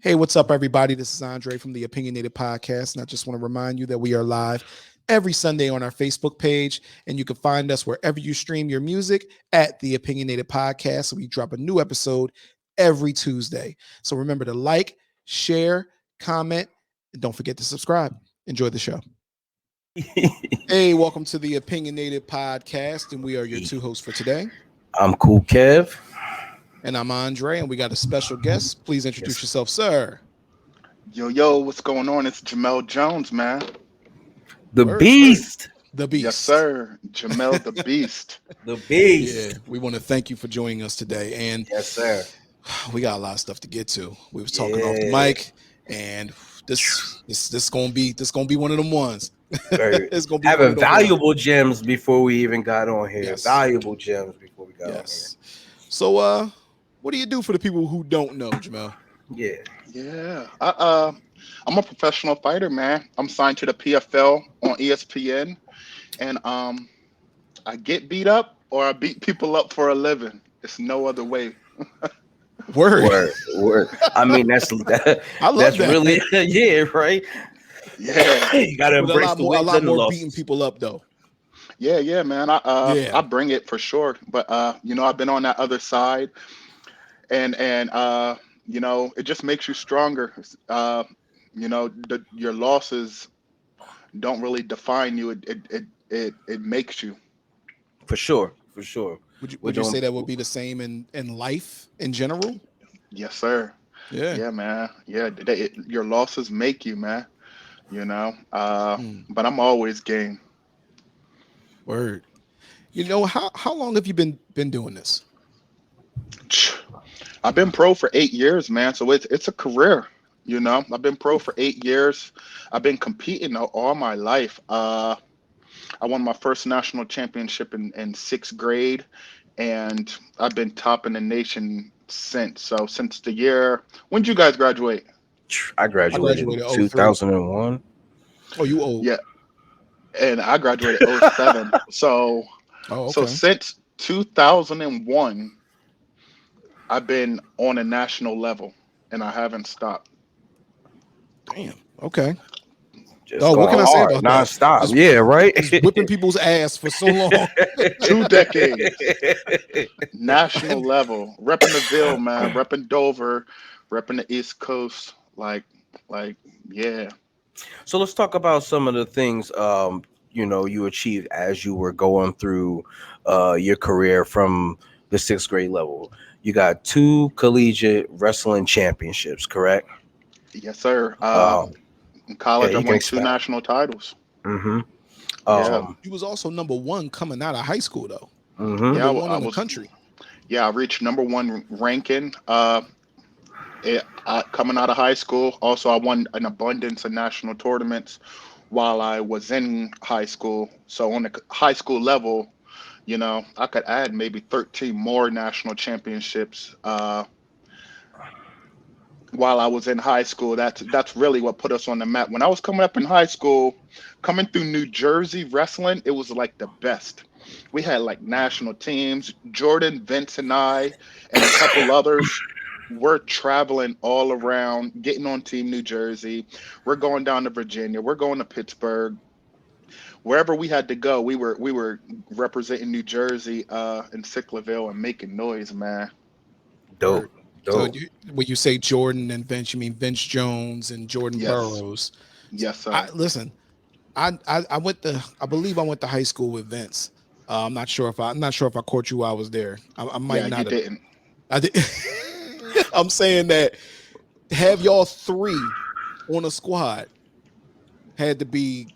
Hey, what's up, everybody? This is Andre from the Opinionated Podcast, and I just want to remind you that we are live every Sunday on our Facebook page, and you can find us wherever you stream your music at the Opinionated Podcast. So we drop a new episode every Tuesday. So remember to like, share, comment, and don't forget to subscribe. Enjoy the show. Hey, welcome to the Opinionated Podcast, and we are your two hosts for today. I'm Cool Kev. And I'm Andre, and we got a special guest. Please introduce Yes. yourself, sir. Yo, what's going on? It's Jamelle Jones, man. The Word. Beast. The Yes, Beast. sir. Jamelle the Beast. The Yeah, Beast. we want to thank you for joining us today. And Yes, sir. we got a lot of stuff to get to. We was talking off the Yeah. mic, and this gonna be one of them ones. Very- It's gonna be one Having of them valuable gems before we even got on here. Yes. Valuable gems before we got Yes. So, what do you do for the people who don't know, Jamelle? on here. Yeah. I'm a professional fighter, man. I'm signed to the PFL on ESPN, and I get beat up or I beat people up for a living. It's no other way. Word. Word. I mean, that's I love that's that. really yeah, right. Yeah. You gotta With a embrace lot the more, a wins lot and the more losses. beating people up, though. Yeah, man. Yeah. I bring it for sure. But I've been on that other side, and it just makes you stronger. Your losses don't really define you. It makes you. For sure. For sure. Would We're you say doing that would be the same in life in general? Yes, sir. Yeah. Yeah, man. Yeah, your losses make you, man. You know. Hmm. But I'm always game. Word. How long have you been doing this? I've been pro for 8 years, man. So it's a career. I've been pro for 8 years. I've been competing all my life. I won my first national championship in sixth grade, and I've been top in the nation since. So since the year, when did you guys graduate? I I graduated in graduated '03. 2001. Oh, you old. Yeah, and I graduated '07. Oh, So okay. since 2001, I've been on a national level, and I haven't stopped. Damn. Okay. Just Oh, what can going I say hard, about that? nonstop. Just Yeah, right. just whipping people's ass for so long. 2 decades, national And level, repping the Ville, man, repping Dover, repping the East Coast. Like, yeah. So let's talk about some of the things you achieved as you were going through your career from the sixth grade level. You got two collegiate wrestling championships, correct? Yes, sir. Um, In yeah, college, I you can won two expound. national titles. Mm-hmm. Yeah, you was also number one coming out of high school, though. Mm-hmm. Number yeah. one in the country. I reached number one ranking. Coming out of high school. Also, I won an abundance of national tournaments while I was in high school. So on the high school level, I could add maybe 13 more national championships. While I was in high school. That's really what put us on the map. When I was coming up in high school, coming through New Jersey wrestling, it was like the best. We had like national teams. Jordan, Vince, and I, and a couple others. We're traveling all around, getting on Team New Jersey. We're going down to Virginia. We're going to Pittsburgh. Wherever we had to go, we were representing New Jersey in Sicklerville and making noise, man. Dope, Word. So dope. when you say Jordan and Vince, you mean Vince Jones and Jordan Yes, Burrows. yes, I sir. listen. I went to I believe I went to high school with Vince. I'm not sure if I caught you while I was there. I might Yeah, you not have. didn't. I did. I'm saying that have y'all three on a squad had to be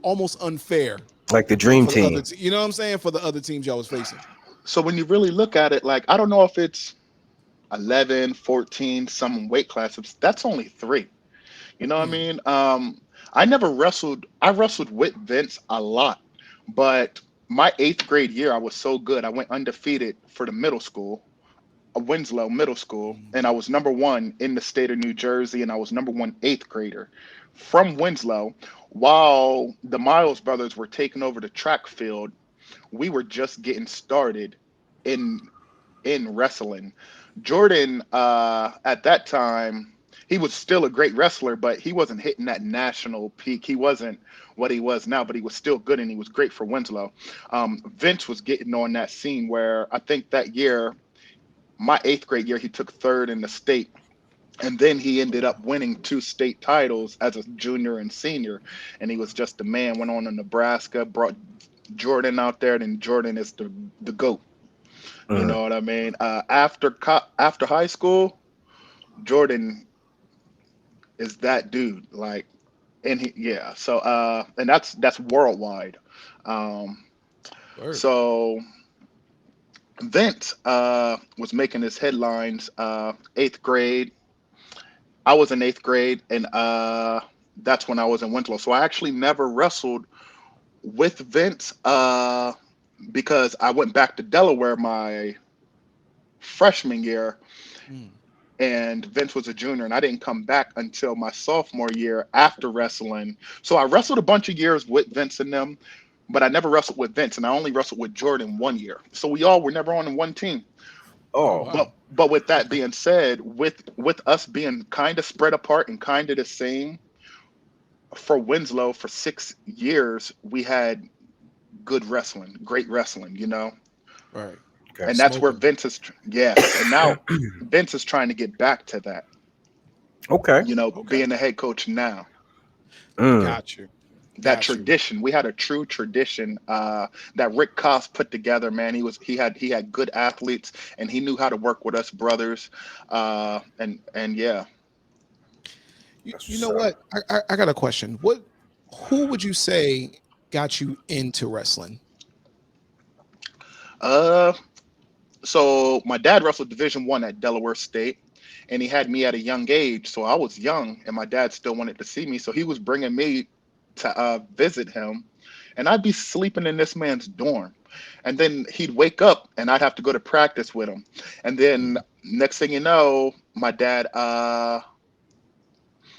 almost unfair Like the for dream the other. team. You know what I'm saying, for the other teams y'all was facing. So when you really look at it, like I don't know if it's 11, 14, some weight classes. That's only three. You know what I Hmm. mean? I never wrestled. I wrestled with Vince a lot, but my eighth grade year, I was so good. I went undefeated for the middle school, a Winslow Middle School, and I was number one in the state of New Jersey, and I was number one eighth grader from Winslow. While the Miles brothers were taking over the track field, we were just getting started in wrestling. Jordan, at that time, he was still a great wrestler, but he wasn't hitting that national peak. He wasn't what he was now, but he was still good and he was great for Winslow. Vince was getting on that scene where I think that year, my eighth grade year, he took third in the state. And then he ended up winning two state titles as a junior and senior. And he was just the man, went on to Nebraska, brought Jordan out there, and Jordan is the GOAT. You Mm. know what I mean? After high school, Jordan is that dude. Like, and yeah. So and that's worldwide. Um, Word. so Vince was making his headlines eighth grade. I was in eighth grade, and that's when I was in Winslow. So I actually never wrestled with Vince because I went back to Delaware my freshman year, Mm. and Vince was a junior, and I didn't come back until my sophomore year after wrestling. So I wrestled a bunch of years with Vince and them, but I never wrestled with Vince, and I only wrestled with Jordan 1 year. So we all were never on one team. Oh Oh, wow. But with that being said, with us being kind of spread apart and kind of the same for Winslow for 6 years, we had good wrestling, great wrestling, you know. Right. okay. And that's where Smoking. Vince is. Yes, and now Vince is trying to get back to that, Okay. you know, Okay. being the head coach now. Mm. Got you. That Got you. tradition, we had a true tradition that Rick Koss put together. Man, he had good athletes, and he knew how to work with us brothers. And yeah. You, That's you what's know up. what? I got a question. Who would you say got you into wrestling? Uh, so my dad wrestled Division 1 at Delaware State, and he had me at a young age. So I was young, and my dad still wanted to see me. So he was bringing me to visit him, and I'd be sleeping in this man's dorm. And then he'd wake up, and I'd have to go to practice with him. And then Mm. next thing you know, my dad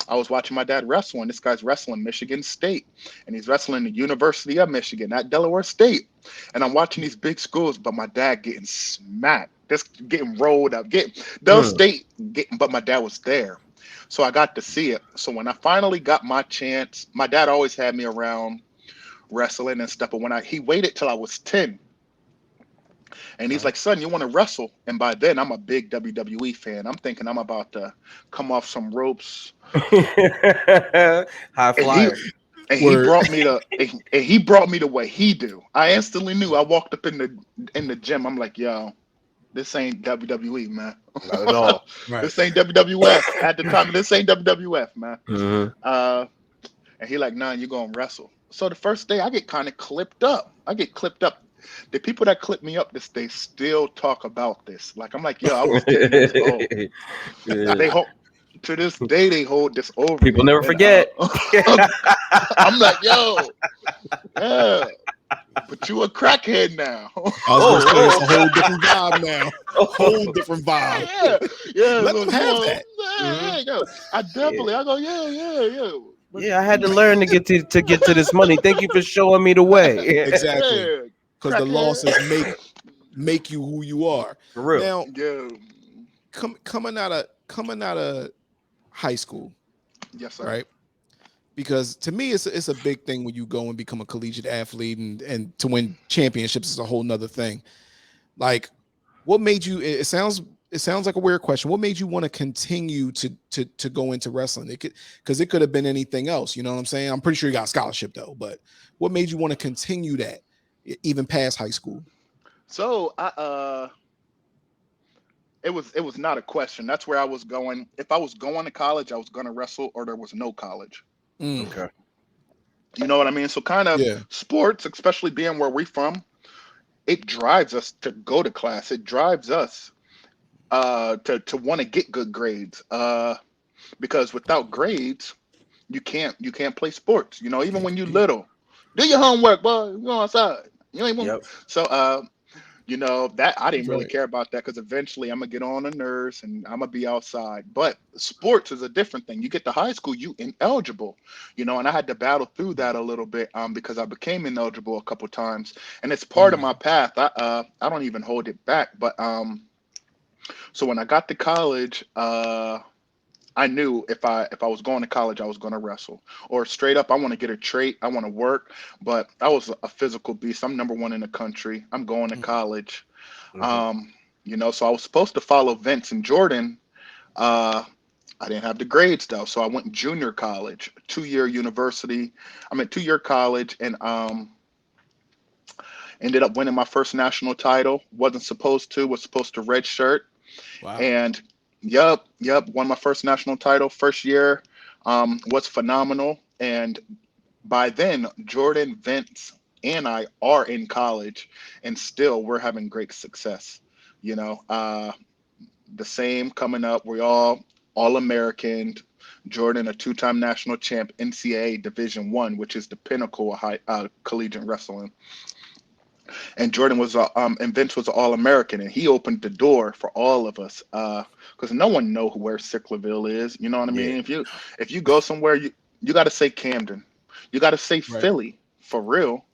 I was watching my dad wrestle, and this guy's wrestling Michigan State, and he's wrestling the University of Michigan at Delaware State. And I'm watching these big schools, but my dad getting smacked, just getting rolled up, getting Del Mm. State, getting, but my dad was there. So I got to see it. So when I finally got my chance, my dad always had me around wrestling and stuff. But when he waited till I was 10, and he's Okay. like, son, you want to wrestle? And by then I'm a big WWE fan. I'm thinking I'm about to come off some ropes. High And he flyer. and he Word. brought me to and he brought me the way he do. I instantly knew. I walked up in the gym. I'm like, yo, this ain't WWE, man. Not at all. Right. This ain't WWF at the time. This ain't WWF, man. Hmm. Uh, and he like, nah, you gonna wrestle. So the first day I get kind of clipped up. I get clipped up. The people that clip me up this day still talk about this. Like I'm like, yo, I was 10 years old. Yeah. They hold to this day they hold this over People me. never And forget. I'm like, yo, yeah. But you a crackhead now. I was gonna say it's a whole Oh, different vibe now. Whole oh. different Yeah, vibe. yeah, yeah. Let So them you have want? that. Mhm. Yeah, yeah. Go. Yeah. I go. Yeah, yeah, yeah. But Yeah, I had to learn to get to this money. Thank you for showing me the way. Exactly. yeah, Because the crackhead. losses make you who you are. For real. Now, Yeah. coming out of high school, Yes, sir. right? Because to me, it's a big thing when you go and become a collegiate athlete, and to win championships is a whole nother thing. Like, what made you? It sounds like a weird question. What made you want to continue to go into wrestling? It could have been anything else. You know what I'm saying? I'm pretty sure you got a scholarship though, but what made you want to continue that even past high school? So it was not a question. That's where I was going. If I was going to college, I was going to wrestle, or there was no college. Mm, Okay. You know what I mean? So kind of yeah. sports, especially being where we from, it drives us to go to class. It drives us to want to get good grades. Because without grades, you can't play sports. You know, even Can't when you compete. little, do your homework, boy. You go outside. You ain't want. Yep. So that I didn't really Right. care about that because eventually I'm gonna get on the nerves and I'm gonna be outside. But sports is a different thing. You get to high school, you ineligible, and I had to battle through that a little bit because I became ineligible a couple times, and it's part of Mm, my path. I don't even hold it back. But so when I got to college, I knew if I was going to college, I was going to wrestle, or straight up, I want to get a trait, I want to work. But I was a physical beast. I'm number one in the country. I'm going to college. Mhm. Um, so I was supposed to follow Vince and Jordan. Uh, I didn't have the grades though, so I went junior college, 2 year university. I mean 2 year college, and ended up winning my first national title. Wasn't supposed to. Was supposed to redshirt. Wow. And yep, won my first national title. First year was phenomenal. And by then, Jordan, Vince, and I are in college, and still we're having great success. You know, the same coming up. We all American. Jordan, a two-time national champ, NCAA Division One, which is the pinnacle of collegiate wrestling. And Jordan was and Vince was an All American, and he opened the door for all of us because no one know where Sicklerville is. You know what I Yeah. mean? If you go somewhere, you got to say Camden, you got to say Right. Philly for real.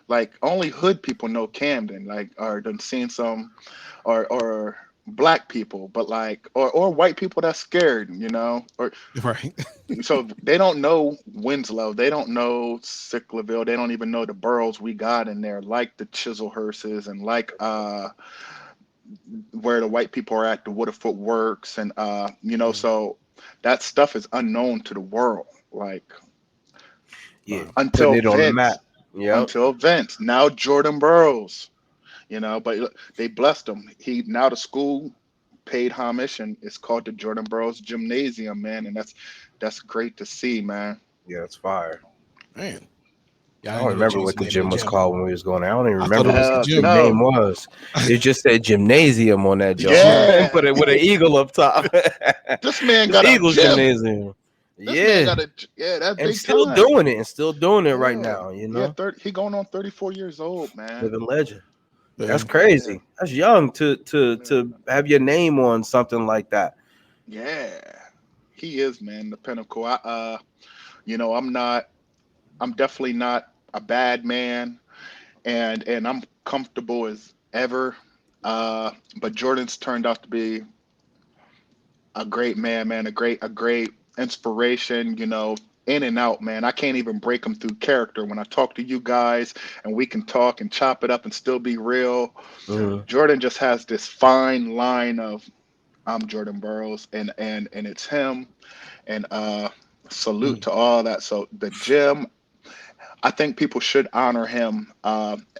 Like only hood people know Camden, like or done seen some or black people, but like or white people that's scared, or Right. so they don't know Winslow. They don't know Sicklerville. They don't even know the boroughs we got in there, like the Chiselhursts and like where the white people are at, the Waterfoot Works, and Mm. so that stuff is unknown to the world. Like Yeah. Wow. Putting until it on the map. Vince, Yep. now Jordan Burrows, but they blessed him. He now the school paid homage, and it's called the Jordan Burroughs Gymnasium, man, and that's great to see, man. Yeah, it's fire. Man. I Yeah, I don't didn't know they remember changed what the the name of gym the was gym. called when we was going there. I don't even I thought remember it was what the Hell the gym. name no. was. It just said gymnasium on that joint. Yeah. With an eagle up top. This man It's got a Eagles gym. Gymnasium. This man Yeah. got yeah, that's And big still time. doing it and still doing it right Yeah. now, Yeah, 30, he going on 34 years old, man. Living legend. Yeah. That's Yeah. crazy. That's young to Yeah. have your name on something like that. Yeah. He is, man, the pinnacle. I'm not I'm definitely not a bad man, and I'm comfortable as ever. But Jordan's turned out to be a great man, a great inspiration, in and out, man. I can't even break him through character. When I talk to you guys and we can talk and chop it up and still be real, Mhm. Jordan just has this fine line of I'm Jordan Burroughs, and it's him. And salute Mm. to all that. So the gym, I think people should honor him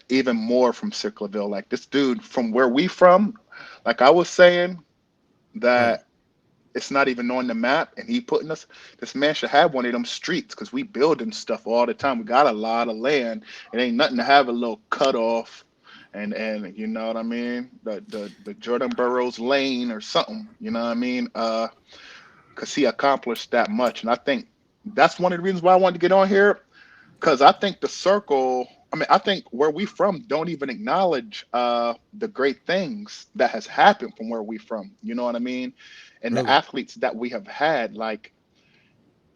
even more from Sicklerville. Like this dude from where we from, like I was saying, Right. that it's not even on the map, and he putting us. This man should have one of them streets because we building stuff all the time. We got a lot of land. It ain't nothing to have a little cutoff, and you know what I mean. The Jordan Burroughs Lane or something. You know what I mean? Because he accomplished that much, and I think that's one of the reasons why I wanted to get on here. Because I think the circle. I mean, I think where we from don't even acknowledge the great things that has happened from where we from. You know what I mean? And the Really. athletes that we have had, like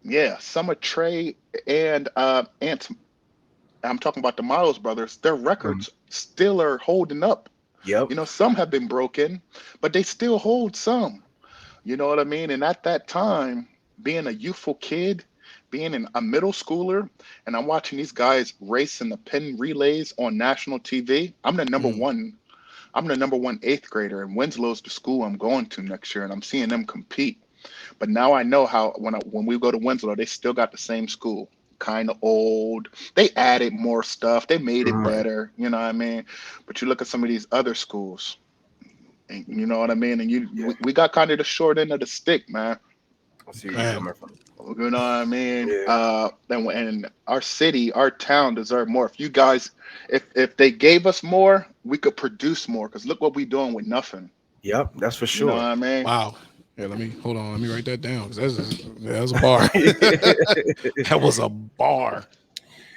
yeah, Summer Trey and I'm talking about the Miles brothers. Their Mhm. records still are holding up. Yep. Some have been broken, but they still hold some. You know what I mean? And at that time, being a youthful kid, being a middle schooler, and I'm watching these guys race in the pin relays on national TV. Mm. I'm the number one eighth grader, and Winslow's the school I'm going to next year, and I'm seeing them compete. But now I know how when we go to Winslow, they still got the same school. Kind of old. They added more stuff. They made it Mhm. Right. better. You know what I mean? But you look at some of these other schools, and you know what I mean. And Yeah. we got kind of the short end of the stick, man. I see where you're Man. coming from. You know what I mean? Yeah. And our city, our town deserve more. If you guys, if they gave us more, we could produce more. Cause look what we doing with nothing. Yep. That's for You know what sure. I mean? Wow. Yeah, let me hold on. Let me write that down because that was a bar. That was a bar.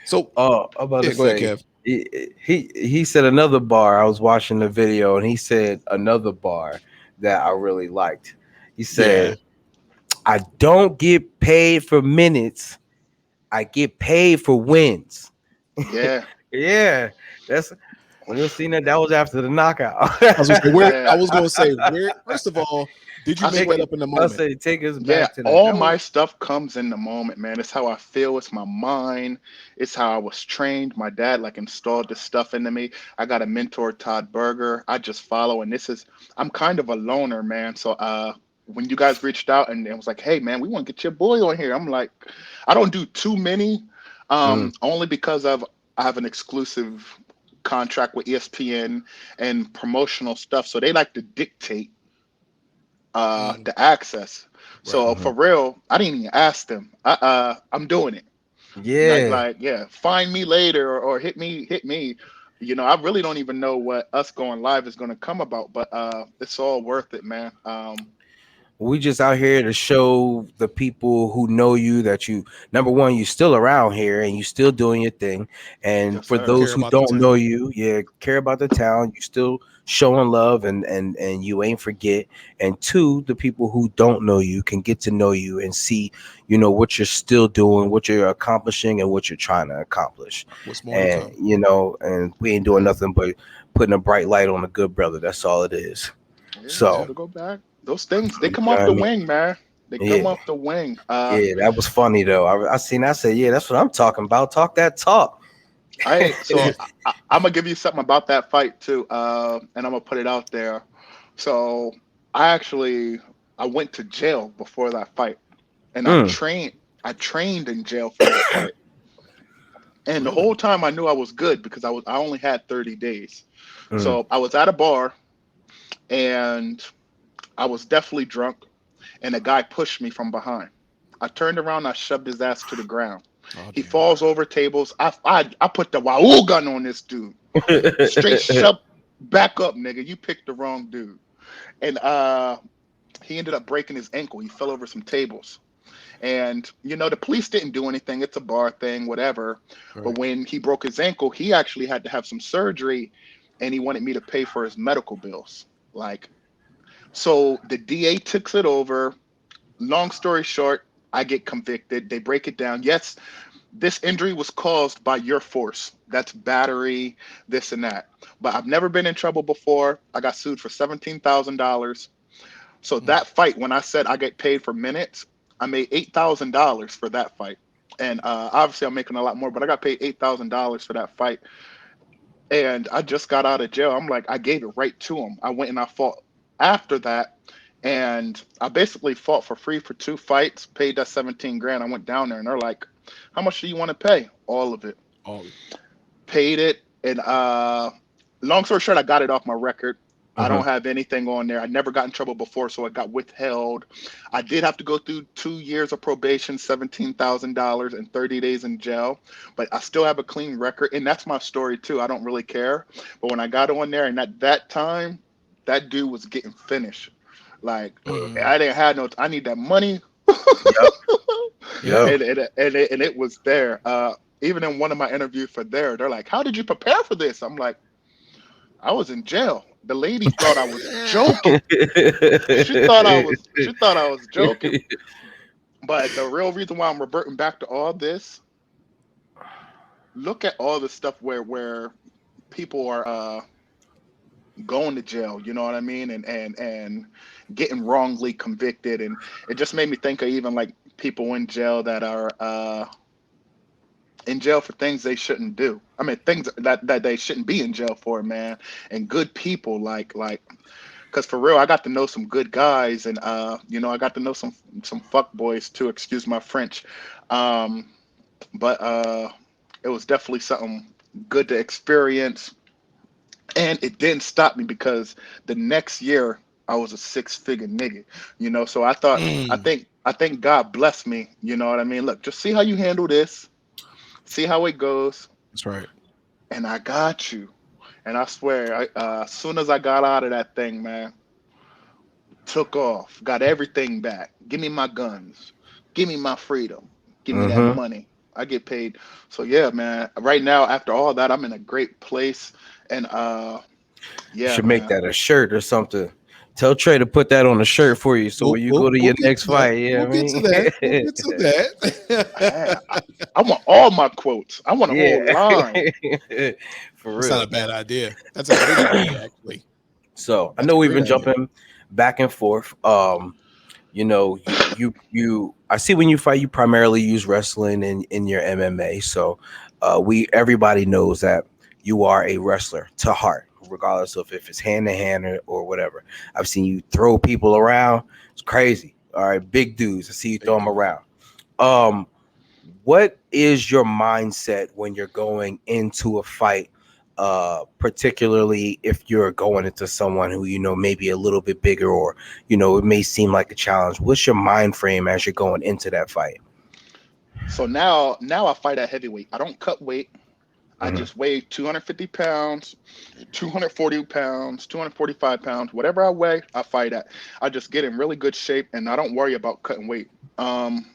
So Oh, I'm about yeah, to go ahead, say Kev. he said another bar. I was watching the video and he said another bar that I really liked. He Yeah. said, "I don't get paid for minutes. I get paid for wins." Yeah, Yeah, that's when you seen that. That was after the knockout. I was gonna say where I yeah, was gonna say where first of all, Did you I make swear, that up in the I moment? say take us yeah, back to that. all That my was stuff comes in the moment, man. It's how I feel. It's my mind. It's how I was trained. My dad like installed this stuff into me. I got a mentor, Todd Berger. I just follow, and I'm kind of a loner, man. So when you guys reached out and it was like, hey, man, we want to get your boy on here. I'm like, I don't do too many, mm, only because I have an exclusive contract with ESPN and promotional stuff. So they like to dictate Mm, the access. right. So mhm. for real, I didn't even ask them. I'm doing it. Yeah. Like yeah, find me later or hit me. I really don't even know what us going live is going to come about, but it's all worth it, man. We just out here to show the people who know you that you, number one, you still around here and you still doing your thing. And Yes, for sir. those Care who about the don't know town. you, yeah, care about the town, you still showing love and you ain't forget. And two, the people who don't know you can get to know you and see, what you're still doing, what you're accomplishing and what you're trying to accomplish. What's more to And come? and we ain't doing nothing but putting a bright light on a good brother. That's all it is. Yeah, So, never go back. Those things they you come know off what I the mean? wing, man. They Yeah. come off the wing. Yeah, that was funny though. I seen. I said, yeah, that's what I'm talking about. Talk that talk. I'm gonna give you something about that fight too, and I'm gonna put it out there. So I went to jail before that fight, and Mm, I trained in jail for that fight. And the Really? whole time I knew I was good because I only had 30 days. mm, So I was at a bar and I was definitely drunk, and a guy pushed me from behind. I turned around, I shoved his ass to the ground. Oh He damn. falls over tables. I put the Wahoo gun on this dude. Straight shove back up, nigga. You picked the wrong dude. And he ended up breaking his ankle. He fell over some tables. And the police didn't do anything. It's a bar thing, whatever. But Right. when he broke his ankle, he actually had to have some surgery, and he wanted me to pay for his medical bills. Like, so the DA takes it over. Long story short, I get convicted. They break it down. Yes, this injury was caused by your force. That's battery, this and that. But I've never been in trouble before. I got sued for $17,000. So Mm, that fight, when I said I get paid for minutes, I made $8,000 for that fight. And obviously, I'm making a lot more, but I got paid $8,000 for that fight. And I just got out of jail. I'm like, I gave it right to him. I went and I fought after that. And I basically fought for free for 2 fights, paid that 17 grand. I went down there and they're like, how much do you want to pay? All of it. all. Paid it. And long story short, I got it off my record. I mhm. don't have anything on there. I never got in trouble before, so it got withheld. I did have to go through 2 years of probation, $17,000, and 30 days in jail, but I still have a clean record, and that's my story too. I don't really care. But when I got on there, and at that time, that dude was getting finished. Like Mm, I didn't have no. I need that money, Yep, yeah. yep. and it was there. Even in one of my interviews for there, they're like, "How did you prepare for this?" I'm like, "I was in jail." The lady thought I was joking. She thought I was joking. But the real reason why I'm reverting back to all this, look at all the stuff where people are going to jail. You know what I mean? And getting wrongly convicted, and it just made me think of even like people in jail that are in jail for things they shouldn't do. I mean, things that they shouldn't be in jail for, man. And good people, like, because for real, I got to know some good guys, and I got to know some fuck boys too. Excuse my French, um, but it was definitely something good to experience, and it didn't stop me because the next year I was a six-figure nigga. So Mm, I think God blessed me. You know what I mean? Look, just see how you handle this, see how it goes, that's right. and I got you. And I swear, as soon as I got out of that thing, man, took off, got everything back. Give me my guns, give me my freedom, give me that Mhm. money. I get paid. So yeah, man. Right now, after all that, I'm in a great place, and yeah, Should make man. that a shirt or something. Tell Trey to put that on a shirt for you. So We'll, when you we'll go to we'll your get next to that. fight, yeah, We'll I get to mean, that. We'll get to Hey, that. I want all my quotes. I want a yeah, whole line. for That's not real. a bad idea. That's a great idea, actually. So I That's know a we've great been idea. jumping back and forth. You know, you I see when you fight, you primarily use wrestling in your MMA. So everybody knows that you are a wrestler to heart, regardless of if it's hand to hand or whatever. I've seen you throw people around. It's crazy. All right, big dudes. I see you throw them around. Um, what is your mindset when you're going into a fight? Particularly if you're going into someone who you know maybe a little bit bigger, or you know it may seem like a challenge. What's your mind frame as you're going into that fight? So now I fight at heavyweight. I don't cut weight. I Mhm. just weigh 250 pounds, 240 pounds, 245 pounds, whatever I weigh, I fight at. I just get in really good shape and I don't worry about cutting weight. Um,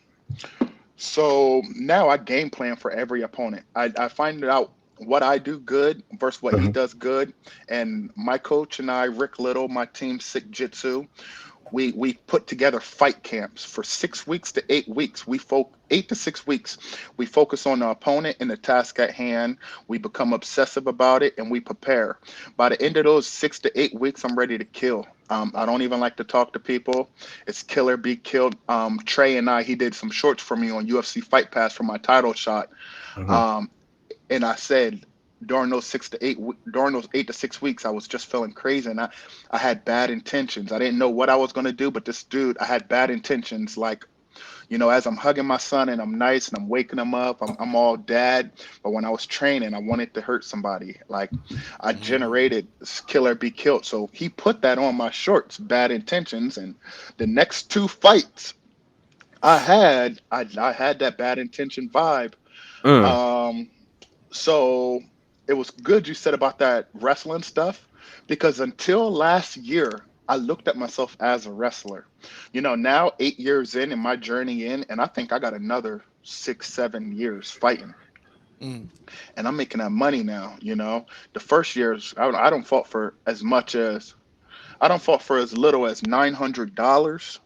so now I game plan for every opponent. I find out what I do good versus what he Mhm. does good. And my coach and I, Rick Little, my team, Sick Jitsu, we put together fight camps for 6 weeks to 8 weeks. 8 to 6 weeks. We focus on the opponent and the task at hand. We become obsessive about it and we prepare. By the end of those 6 to 8 weeks, I'm ready to kill. I don't even like to talk to people. It's kill or be killed. Trey and I, he did some shorts for me on UFC Fight Pass for my title shot. Mhm. Um, and I said during those 8 to 6 weeks, I was just feeling crazy, and I had bad intentions. I didn't know what I was gonna do, but this dude, I had bad intentions. Like, as I'm hugging my son and I'm nice and I'm waking him up, I'm all dad. But when I was training, I wanted to hurt somebody. Like, I Mhm. generated kill or be killed. So he put that on my shorts, bad intentions, and the next two fights I had that bad intention vibe. Mm. Um, so it was good you said about that wrestling stuff because until last year, I looked at myself as a wrestler. Now 8 years in my journey and I think I got another 6, 7 years fighting, Mm. and I'm making that money now. The first years I don't fought for as much as I don't fought for as little as $900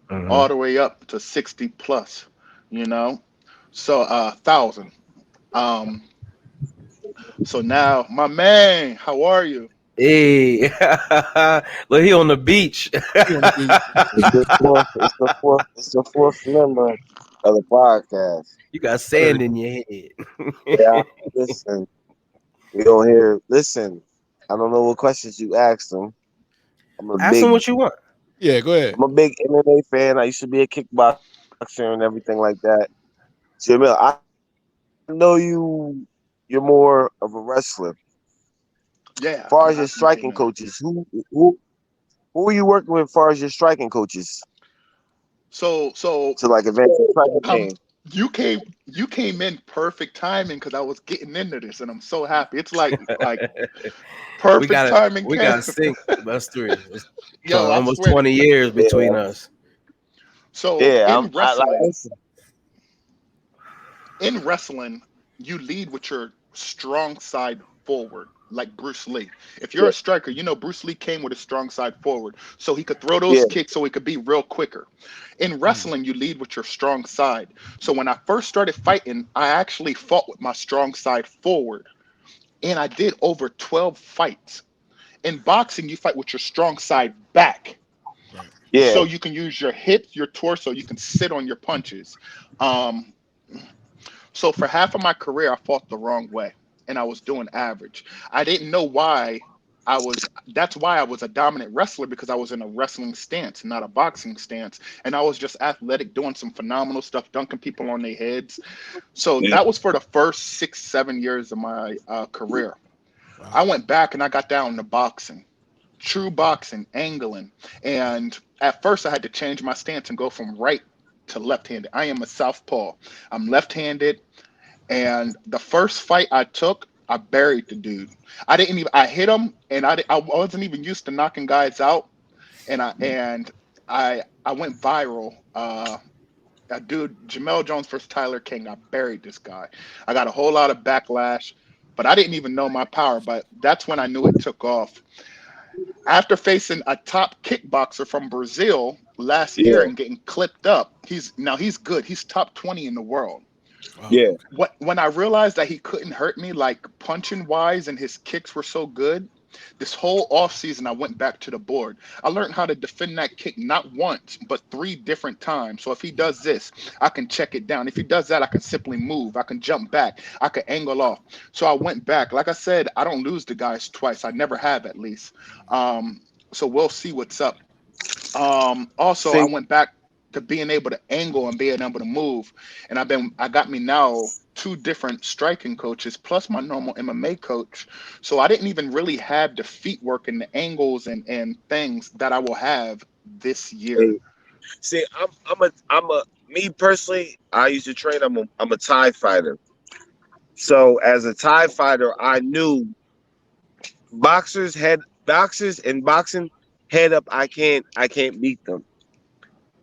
Mhm. all the way up to 60 plus. You know, so 1,000. Um, So now, my man, how are you? Hey, look, he on the beach. He on the beat. It's the fourth. It's the fourth. It's the fourth member of the podcast. You got Word. sand in your head. Yeah. Listen, we don't hear. Listen, I don't know what questions you asked him. I'm a Ask him big. what you want. Yeah, go ahead. I'm a big MMA fan. I used to be a kickboxer and everything like that. Jamil, I know you're more of a wrestler. As Yeah, far as I your definitely striking am. coaches, who are you working with? As far as your striking coaches So to like advance your striking um, game. you came in perfect timing because I was getting into this, and I'm so happy. It's like we perfect got it. timing, We Cam. got to sync. Us three. It's Yo, I almost swear to 20 God. years Yeah, between us. So yeah. I like. Listen. in wrestling, you lead with your strong side forward, like Bruce Lee. If you're Yeah, a striker, Bruce Lee came with a strong side forward, so he could throw yeah, those kicks so he could be real quicker. In Mm. wrestling, you lead with your strong side. So when I first started fighting, I actually fought with my strong side forward, and I did over 12 fights. In boxing, you fight with your strong side back. Right. yeah. So you can use your hips, your torso, you can sit on your punches. Um, So for half of my career, I fought the wrong way, and I was doing average. I didn't know why I was. That's why I was a dominant wrestler because I was in a wrestling stance, not a boxing stance, and I was just athletic, doing some phenomenal stuff, dunking people on their heads. So that was for the first 6, 7 years of my career. I Wow. went back and I got down to boxing, true boxing, angling, and at first I had to change my stance and go from right to left-handed. I am a southpaw. I'm left-handed. And the first fight I took, I buried the dude. I hit him, and I wasn't even used to knocking guys out. And I went viral. A dude, Jamelle Jones versus Tyler King. I buried this guy. I got a whole lot of backlash, but I didn't even know my power. But that's when I knew it took off. After facing a top kickboxer from Brazil last year Yeah, and getting clipped up, he's good. He's top 20 in the world. Wow. yeah, Okay. When I realized that he couldn't hurt me like punching wise and his kicks were so good, This whole off season, I went back to the board. I learned how to defend that kick not once, but three different times. So if he does this, I can check it down. If he does that, I can simply move. I can jump back. I can angle off. So I went back. Like I said, I don't lose the guys twice. I never have, at least. So we'll see what's up. Also, I See, went back to being able to angle and being able to move, and I got me now two different striking coaches plus my normal MMA coach. So I didn't even really have the feet work and the angles and things that I will have this year. hey, see, I'm a me personally. I used to train. I'm a Thai fighter. So as a Thai fighter, I knew boxers and boxing head up. I can't beat them.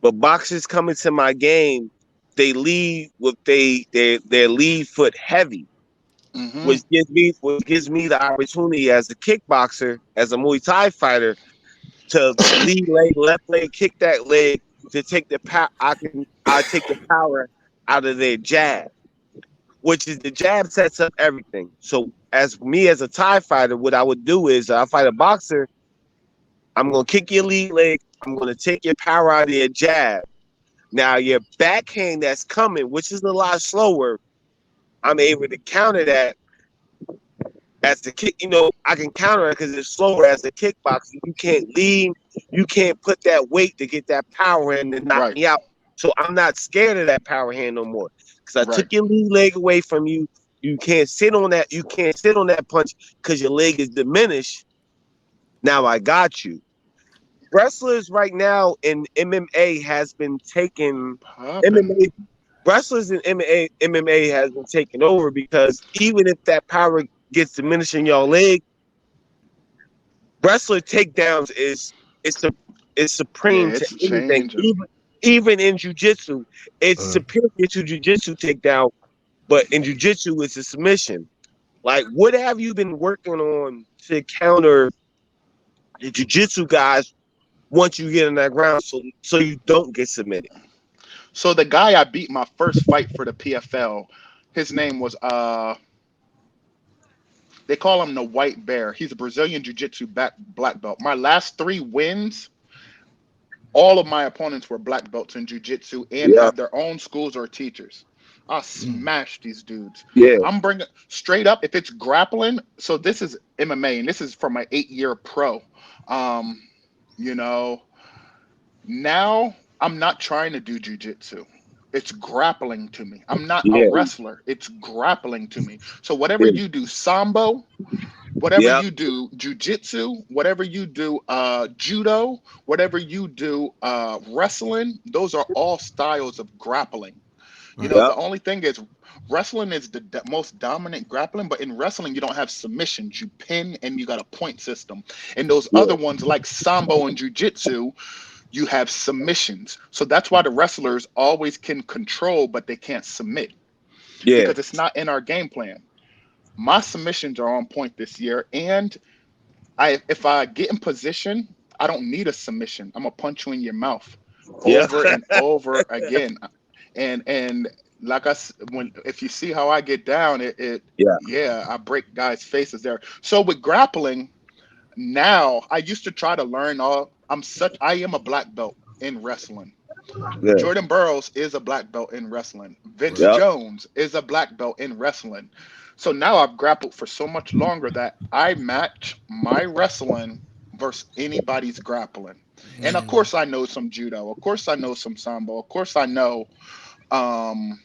But boxers coming to my game, they lead with their lead foot heavy, Hmm. which gives me the opportunity as a kickboxer, as a Muay Thai fighter, to lead leg, left leg, kick that leg to take the power. I take the power out of their jab, which is the jab sets up everything. So as me as a Thai fighter, what I would do is I fight a boxer. I'm gonna kick your lead leg. I'm gonna take your power out of your jab. Now your backhand that's coming, which is a lot slower, I'm able to counter that as the kick. I can counter it because it's slower as a kickboxer. You can't lean, you can't put that weight to get that power in and knock Right, me out. So I'm not scared of that power hand no more because I right. took your lead leg away from you. You can't sit on that. You can't sit on that punch because your leg is diminished. Now I got you. Wrestlers right now in MMA has been taking Popping. MMA wrestlers in MMA has been taken over because even if that power gets diminished in your leg, wrestler takedowns is Yeah, supreme to it's anything. changing. Even in jujitsu, it's Mm. superior to jujitsu takedown, but in jujitsu it's a submission. Like, what have you been working on to counter the jujitsu guys once you get in that ground, so you don't get submitted? So the guy I beat my first fight for the PFL, his name was they call him the White Bear. He's a Brazilian Jiu-Jitsu black belt. My last three wins, all of my opponents were black belts in Jiu-Jitsu and Yeah, have their own schools or teachers. I Mm. smashed these dudes. yeah, I'm bringing straight up if it's grappling. So this is MMA and this is for my 8 year pro. Um, you know, Now I'm not trying to do jujitsu. It's grappling to me. I'm not a yeah, wrestler. It's grappling to me. So whatever yeah, you do, sambo, whatever yeah, you do, jujitsu, whatever you do, judo, whatever you do, wrestling, those are all styles of grappling. Right. yeah, The only thing is wrestling is the most dominant grappling, but in wrestling you don't have submissions. You pin and you got a point system. And those yeah, other ones like sambo and jujitsu, you have submissions. So that's why the wrestlers always can control, but they can't submit yeah, because it's not in our game plan. My submissions are on point this year, and if I get in position, I don't need a submission. I'm gonna punch you in your mouth yeah, over and over again, and like when if you see how I get down, it yeah, yeah, I break guys' faces there. So with grappling, now I used to try to learn all. I am a black belt in wrestling. yeah, Jordan Burrows is a black belt in wrestling. Vince Right. yeah, Jones is a black belt in wrestling. So now I've grappled for so much longer that I match my wrestling versus anybody's grappling. And of Mm. course I know some judo. Of course I know some sambo. Of course I know um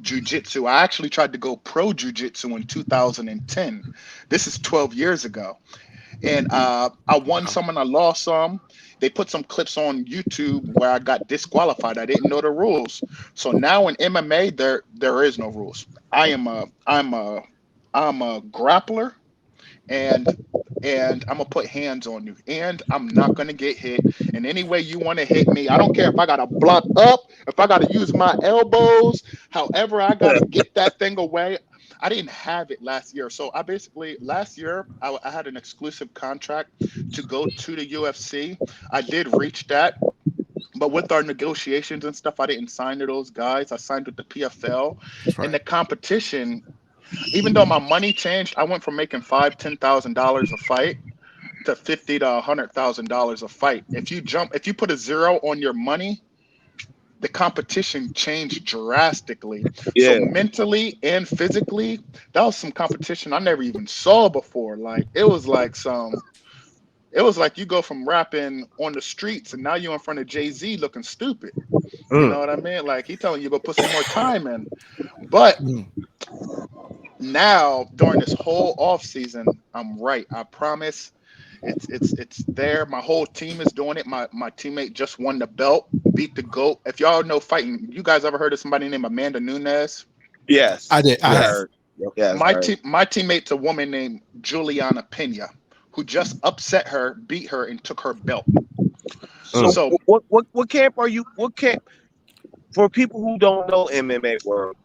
jujitsu. I actually tried to go pro jujitsu in 2010. This is 12 years ago, and I won Wow. some and I lost some. They put some clips on YouTube where I got disqualified. I didn't know the rules. So now in MMA, there is no rules. I'm a grappler, and I'm gonna put hands on you, and I'm not gonna get hit. And any way you want to hit me, I don't care if I gotta block up, if I gotta use my elbows, however I gotta get that thing away. I didn't have it last year, so I basically last year I had an exclusive contract to go to the UFC. I did reach that, but with our negotiations and stuff, I didn't sign to those guys. I signed with the PFL, and Right. the competition. even though my money changed, I went from making $5,000-$10,000 a fight to $50,000 to $100,000 a fight. If you put a zero on your money, the competition changed drastically. So Yeah. mentally and physically, that was some competition I never even saw before. Like it was like you go from rapping on the streets and now you're in front of Jay-Z looking stupid. You know Mm. what I mean? Like he telling you go put some more time in. But Mm. now during this whole off season, I'm right. I promise. It's there. My whole team is doing it. My teammate just won the belt, beat the GOAT. If y'all know fighting, you guys ever heard of somebody named Amanda Nunes? Yes. I did. I I have. heard. Yes. I heard. My teammate's a woman named Juliana Pena, who just upset her, beat her, and took her belt. So So what camp are you? What camp for people who don't know MMA world,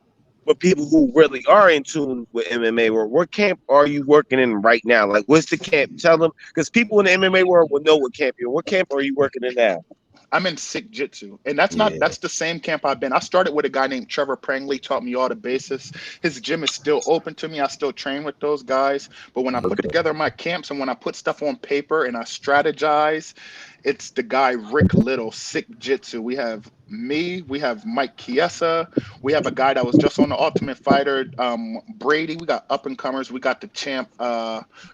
but people who really are in tune with MMA world? What camp are you working in right now? Like, what's the camp? Tell them, because people in the MMA world will know what camp you're. What camp are you working in now? I'm in Sick Jitsu, and Yeah. that's the same camp I've been. I started with a guy named Trevor Prangley, taught me all the basis. His gym is still open to me. I still train with those guys. But when I put Okay. together my camps and when I put stuff on paper and I strategize, it's the guy Rick Little, Sick Jitsu. We have me, we have Mike Chiesa, we have a guy that was just on the Ultimate Fighter, Brady. We got up and comers. We got the champ,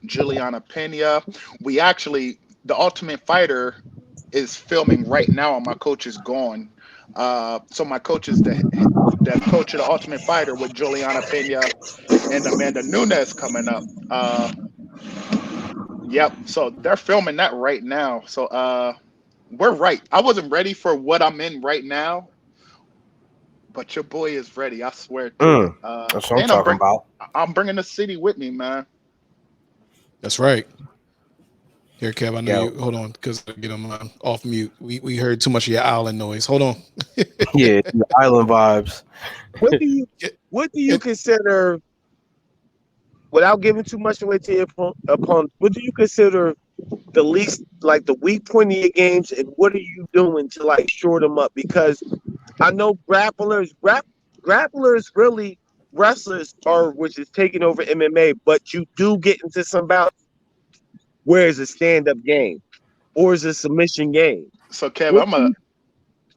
Juliana Pena. We actually the Ultimate Fighter is filming right now and my coach is gone. So my coach is the coach of the Ultimate Fighter with Juliana Pena and Amanda Nunes coming up. Yep. So they're filming that right now. So we're right. I wasn't ready for what I'm in right now, but your boy is ready. I swear to it. Mm. That's what I'm And talking about. I'm bringing the city with me, man. That's right. Here, Kev. I know Yeah. you. Hold on, because I get him off mute. We heard too much of your island noise. Hold on. Yeah. The island vibes. What do you Get- what do you get- consider, without giving too much away to your opponent? What do you consider the least, like the weak point of your games, and what are you doing to like shore them up? Because I know grapplers really, wrestlers are, which is taking over MMA, but you do get into some bouts where it's a stand-up game or is a submission game. So Kev, What do you,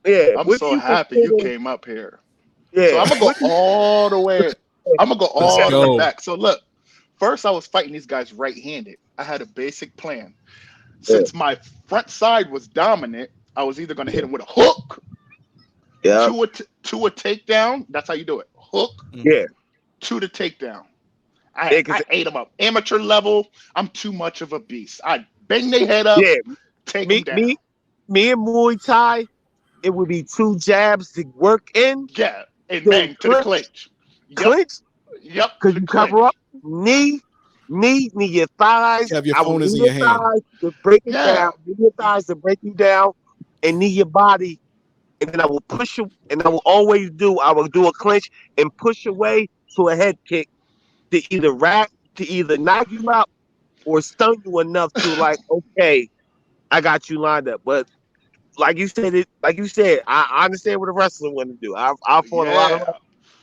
yeah, I'm what do so you happy you consider? came up here. So Yeah, I'm gonna go what do all the way. I'm gonna go Let's all to the go. back. So look, first I was fighting these guys right-handed. I had a basic plan. you, Since my front side was dominant, I was either gonna hit him with a hook yeah, to a takedown. That's how you do it. Hook Mhm. yeah, to the takedown. yeah, I ate them up. Amateur level, I'm too much of a beast. I bang their head up, yeah. take them Me, down. me, me and Muay Thai, it would be two jabs to work in, Yeah, and then bang to the clinch. Yep, clinch, yep, to because the you cover up, clinch. knee your thighs. Kev, your I will phone is knee in your your hand. thighs to break it Yeah, down, knee your thighs to break you down, and knee your body. And then I will push you, and I will do a clinch and push away to a head kick to either knock you out or stun you enough to like, okay, I got you lined up. But like you said, I understand what a wrestler want to do. I fought a lot of yeah.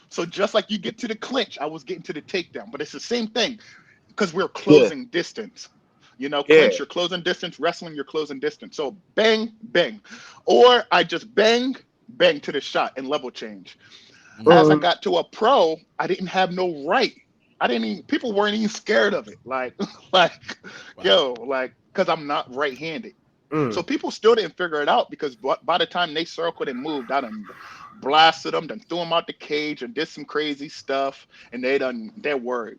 So just like you get to the clinch, I was getting to the takedown, but it's the same thing because we're yeah, closing distance. You know, yeah, clinch, you're closing distance, wrestling, you're closing distance. So bang, bang. Or I just bang, bang to the shot and level change. As I mm, got to a pro, I didn't have no right. I didn't even, people weren't even scared of it. Like, like, Wow. yo, like, because I'm not right handed. So Mm. people still didn't figure it out because by the time they circled and moved, I done blasted them, done threw them out the cage and did some crazy stuff, and they're worried.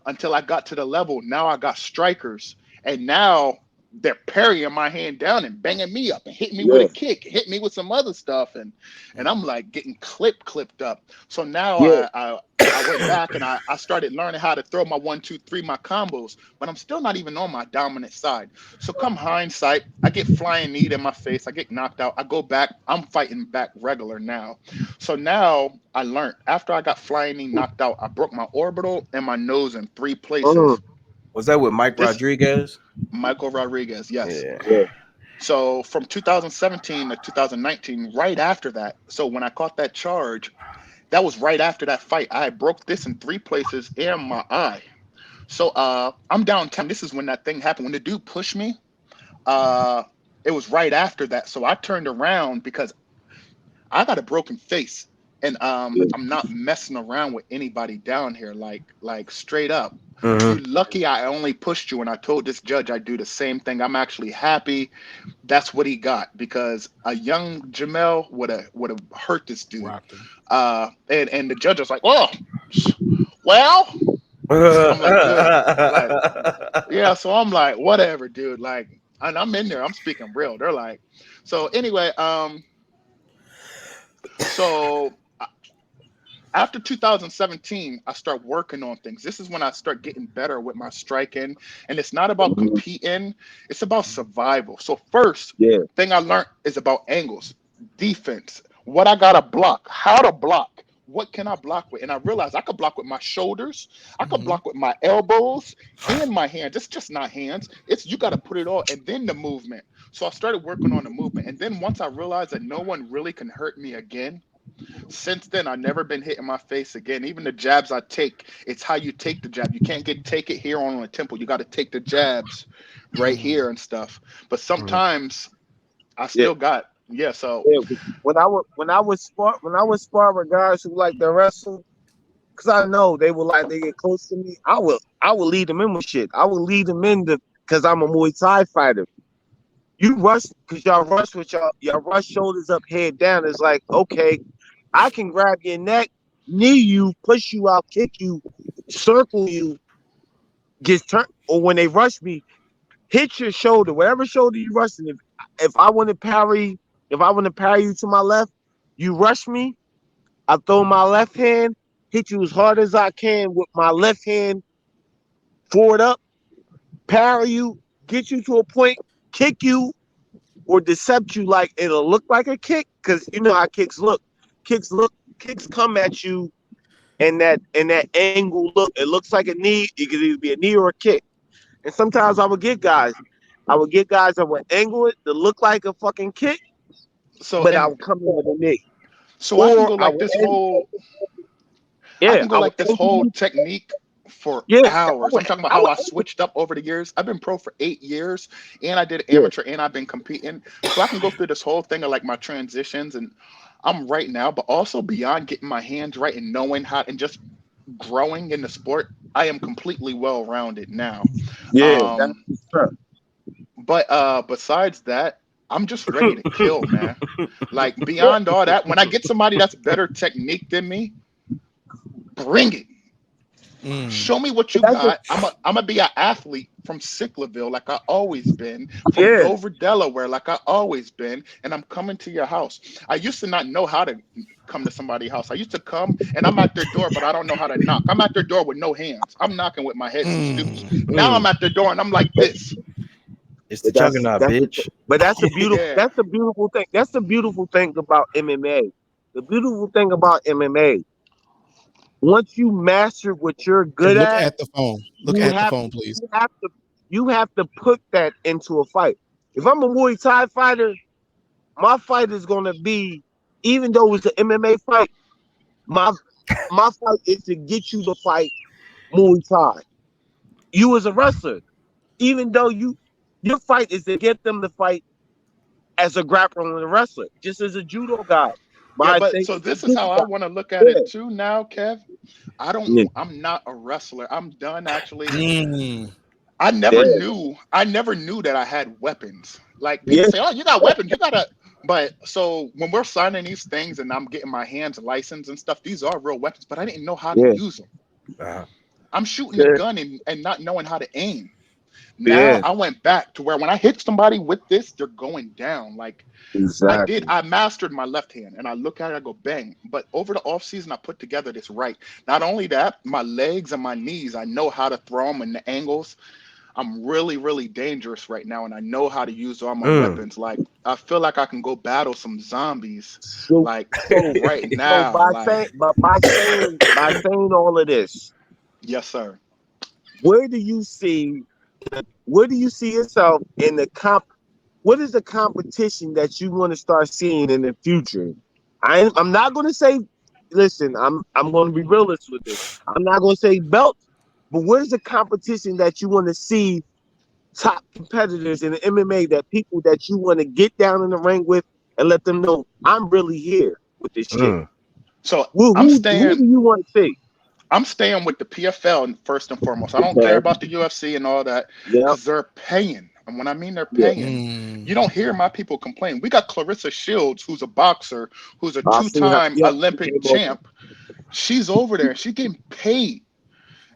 Until I got to the level, now I got strikers, and now they're parrying my hand down and banging me up and hitting me with yeah, a kick, hit me with some other stuff, and I'm Mhm. like getting clipped up. So now yeah, I went back and I started learning how to throw my 1, 2, 3, my combos, but I'm still not even on my dominant side. So come hindsight, I get flying knee in my face, I get knocked out, I go back, I'm fighting back regular now. So now I learned after I got flying knee knocked out, I broke my orbital and my nose in 3 places. mm, Was that with Mike This Rodriguez? Michael Rodriguez, yes. Yeah. yeah, So from 2017 to 2019, right after that, so when I caught that charge, That was right after that fight. I broke this in 3 places and my eye. So I'm downtown. This is when that thing happened. When the dude pushed me, uh, it was right after that. So I turned around because I got a broken face, and I'm not messing around with anybody down here. Like straight up. You Mm-hmm. lucky I only pushed you, and I told this judge I'd do the same thing. I'm actually happy that's what he got because a young Jamelle would have hurt this dude. Rocked him. And the judge was like, "Oh, well." I'm like, "Good." Like, yeah. So I'm like, "Whatever, dude." Like, and I'm in there. I'm speaking real. They're like, so anyway. So after 2017, I start working on things. This is when I start getting better with my striking. And it's not about competing, it's about survival. So, first Yeah. thing I learned is about angles, defense, what I got to block, how to block. What can I block with? And I realized I could block with my shoulders, I could Mhm. block with my elbows and my hands. It's just not hands. It's you got to put it all and then the movement. So I started working on the movement. And then once I realized that no one really can hurt me again, since then, I've never been hit in my face again. Even the jabs I take, it's how you take the jab. You can't take it here on the temple. You got to take the jabs right Mhm. here and stuff. But sometimes I Yeah. still got yeah. So Yeah. When I would spar with guys who like to wrestle, because I know they get close to me. I will lead them in with shit. I will lead them in because I'm a Muay Thai fighter. You rush because y'all rush with y'all rush shoulders up, head down. It's like, okay, I can grab your neck, knee you, push you out, kick you, circle you, just turn. Or when they rush me, hit your shoulder, whatever shoulder you rushing. If I want to parry, if I want to parry you to my left, you rush me. I throw my left hand, hit you as hard as I can with my left hand, forward up, parry you, get you to a point, kick you, or decept you like it'll look like a kick, because you know how kicks look. Kicks come at you and that angle look. It looks like a knee. It could either be a knee or a kick. And sometimes I would get guys that would angle it to look like a fucking kick, so but I and would come in with a knee. so I can Or go I like would this angle, whole I yeah, can go I would like this angle whole you. technique for Yeah, hours. I'm talking about I how would I switched up over the years. I've been pro for 8 years, and I did yeah. amateur, and I've been competing. So I can go through this whole thing of like my transitions, and I'm right now, but also beyond getting my hands right and knowing how and just growing in the sport. I am completely well rounded now. Yeah, that's Um, true. but besides that, I'm just ready to kill, man. Like Yeah, beyond all that, when I get somebody that's better technique than me, bring it. Mm. Show me what you that's got. I'm gonna be an athlete from Sicklerville, like I always been, from yeah, Dover, Delaware, like I always been, and I'm coming to your house. I used to not know how to come to somebody's house. I used to come and I'm at their door, but I don't know how to knock. I'm at their door with no hands. I'm knocking with my head so stupid. Mm. Now Mm. I'm at their door and I'm like this. It's the but that's juggernaut, that's bitch. but that's a beautiful Yeah. that's the beautiful thing. That's the beautiful thing about MMA. The beautiful thing about MMA, once you master what you're And good look at, at the phone. Look you at the have phone, please. you have to you have to put that into a fight. If I'm a Muay Thai fighter, my fight is gonna be, even though it's an MMA fight, my my fight is to get you to fight Muay Thai. You as a wrestler, even though your fight is to get them to fight as a grappler and a wrestler, just as a judo guy. Yeah, My but thing so is a this is judo how I guy. want to look at Yeah. it too now, Kev. Yeah. I'm not a wrestler. I'm done actually. Mm. Yeah. I never knew that I had weapons. Like people Yeah. say, "Oh, you got weapons. You gotta." But so when we're signing these things and I'm getting my hands licensed and stuff, these are real weapons. But I didn't know how to Yeah. use them. Uh, I'm shooting a Yeah. gun and not knowing how to aim. Now Yeah. I went back to where when I hit somebody with this, they're going down. Like Exactly. I mastered my left hand and I look at it, I go bang. But over the off season, I put together this right. Not only that, my legs and my knees, I know how to throw them and the angles. I'm really, really dangerous right now, and I know how to use all my mm. weapons. Like I feel like I can go battle some zombies, So like so right so now. by Like saying but by saying all of this, yes, sir. where do you see where do you see yourself in the comp? What is the competition that you want to start seeing in the future? I'm not going to say listen, I'm going to be realist with this. I'm not going to say belt, but where's the competition that you want to see top competitors in the MMA, that people that you want to get down in the ring with and let them know I'm really here with this shit? Mm. So Who do you want to see? I'm staying with the PFL first and foremost. I don't care Okay. about the UFC and all that Yep. because they're paying. And when I mean they're Yeah. paying, you don't hear my people complain. We got Clarissa Shields, who's a boxer, who's a I see her. two-time Yep. She Olympic came over. champ. She's over there. She's getting paid.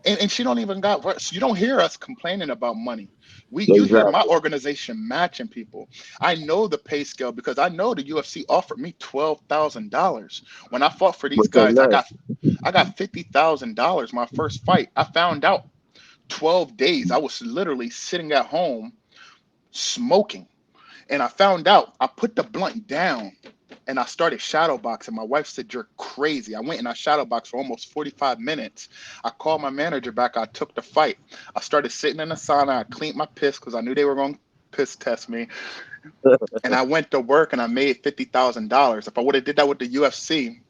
And she don't even got, so you don't hear us complaining about money. You hear my Exactly. organization matching people. I know the pay scale because I know the UFC offered me $12,000 when I fought for these With them guys. nuts. I got $50,000 my first fight. I found out 12 days. I was literally sitting at home smoking, and I found out. I put the blunt down and I started shadow boxing. My wife said, "You're crazy." I went and I shadow boxed for almost 45 minutes. I called my manager back. I took the fight. I started sitting in the sauna. I cleaned my piss because I knew they were going to piss test me. And I went to work and I made $50,000. If I would have did that with the UFC,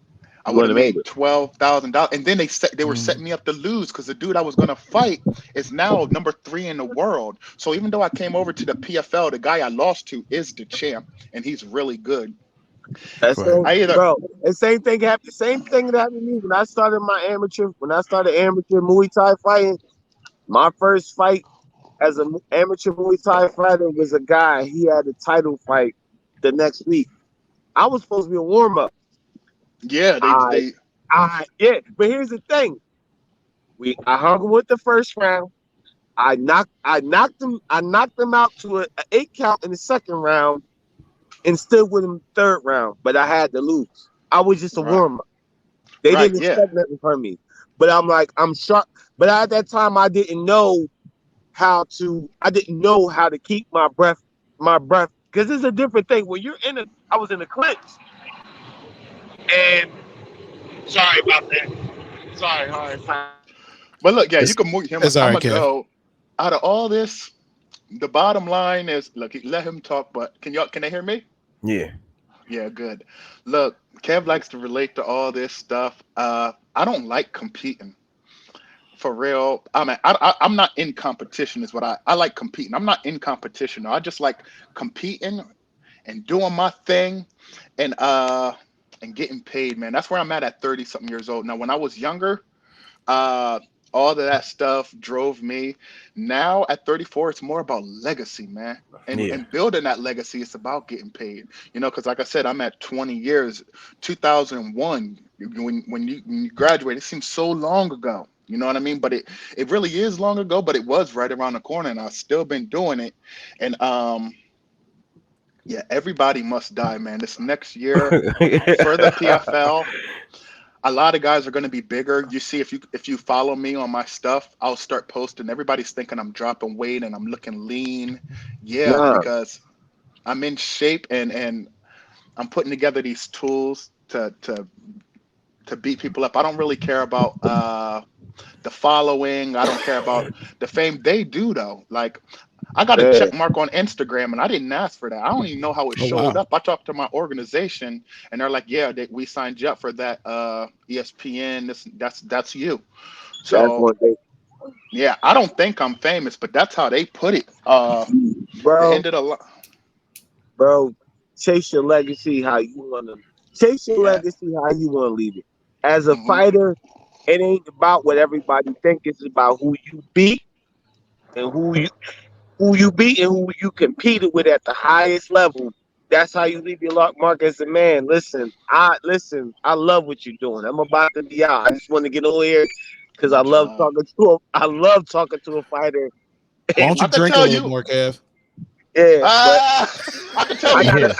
I You would want have to make made it. $12,000. And then they were Mm. setting me up to lose because the dude I was gonna fight is now number 3 in the world. So even though I came over to the PFL, the guy I lost to is the champ, and he's really good. That's Right. so, I either bro. And same thing happened. Same thing that happened to me when I started my amateur. When I started amateur Muay Thai fighting, my first fight as an amateur Muay Thai fighter was a guy. He had a title fight the next week. I was supposed to be a warm up. yeah, I, they yeah. But here's the thing: I hung him with the first round. I knocked him out to an 8 count in the second round, and stood with him third round. But I had to lose. I was just a right, warm up. They right, didn't yeah. expect nothing from me. But I'm like, I'm shocked. But at that time, I didn't know I didn't know how to keep my breath. Because it's a different thing. When I was in the clinch. And sorry about that. Sorry. But look, yeah, you It's, can move him. it's all I'm right, gonna Kev. go. Out of all this, the bottom line is, look, let him talk. But can they hear me? Yeah. Yeah, good. Look, Kev likes to relate to all this stuff. I don't like competing. For real. I'm not in competition is what I like competing. I'm not in competition. I just like competing and doing my thing and getting paid, man. That's where I'm at 30 something years old. Now when I was younger, uh all of that stuff drove me. Now at 34, it's more about legacy, man. Yeah. And building that legacy, it's about getting paid. Because like I said, I'm at 20 years, 2001. When you graduate, it seems so long ago. You know what I mean? But it really is long ago, but it was right around the corner, and I've still been doing it. And yeah, everybody must die, man. This next year for the PFL, a lot of guys are going to be bigger. You see, if you follow me on my stuff, I'll start posting. Everybody's thinking I'm dropping weight and I'm looking lean. Yeah, Nah, because I'm in shape and I'm putting together these tools to beat people up. I don't really care about the following. I don't care about the fame. They do though. Like I got a yeah, check mark on Instagram and I didn't ask for that. I don't even know how it Oh showed wow. up. I talked to my organization and they're like, "Yeah, we signed you up for that ESPN. That's you." that's So, one thing. yeah, I don't think I'm famous, but that's how they put it. The Bro, end of the line. bro, chase your legacy how you want to. Chase your Yeah. legacy how you want to leave it. As a Hmm. fighter, it ain't about what everybody think. It's about who you beat and who you beat and who you competed with at the highest level. That's how you leave your mark as a man. Listen. I love what you're doing. I'm about to be out. I just want to get over here because I Much love love. talking to a. I love talking to a fighter. Why don't And you I could drink a tell little you. more, Kev? yeah, but I could tell I you. got to Yeah.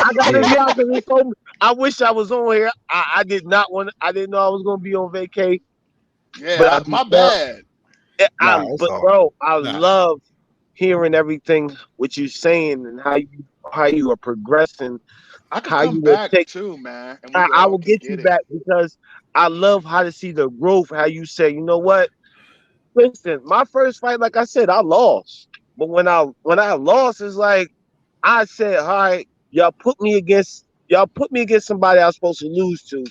I got to Yeah. be out because I wish I was on here. I did not want. I didn't know I was gonna be on vacay, but Yeah, I my just felt. bad. Nah, it's But all. bro, I Nah. love hearing everything what you're saying and how you are progressing, I could how come you will back take. too, man, and we I all will could get you get it. back because I love how to see the growth. How you say, you know what? Listen, my first fight, like I said, I lost. But when I lost, it's like I said, all right, y'all put me against somebody I was supposed to lose to.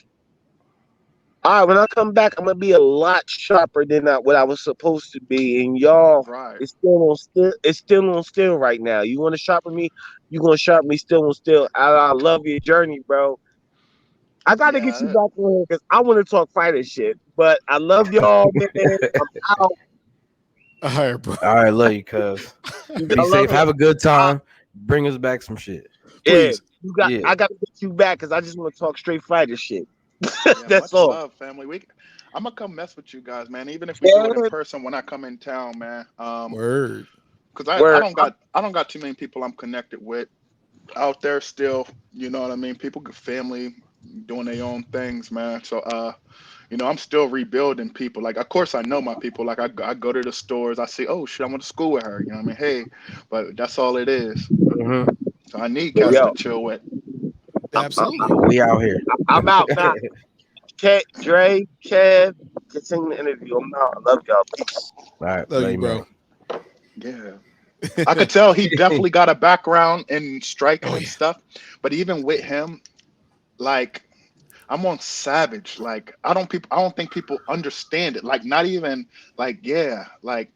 All right, when I come back, I'm gonna be a lot sharper than what I was supposed to be, and y'all, Right. it's still on still right now. You want to sharpen me? You gonna sharpen me still on still? I love your journey, bro. I gotta get you Yeah. back on here because I want to talk fighter shit. But I love y'all, man. I'm out. All right, bro. All right, love you, cuz. I Be love safe. it. Have a good I, time. Bring us back some shit. yeah, Please. Yeah. I gotta get you back because I just want to talk straight fighter shit. Yeah. That's Much all. love, family. I'm gonna come mess with you guys, man. Even if we do it in Yeah, person when I come in town, man. Word. Because where I don't got too many people I'm connected with out there still. You know what I mean? People, family, doing their own things, man. So I'm still rebuilding people. Like, of course, I know my people. Like, I go to the stores, I see, oh shit, I went to school with her. You know what I mean? Hey, but that's all it is. Hmm. So I need cats Word. yo, to chill with. Absolutely. We out here. I'm out now. Dre, Kev, continue the interview. I'm out. I love y'all. Peace. All right, Love love you, you, man. bro. Yeah. I could tell he definitely got a background in striking Oh and yeah. stuff. But even with him, like, I'm on Savage. Like, I don't think people understand it. Like, not even like, yeah, like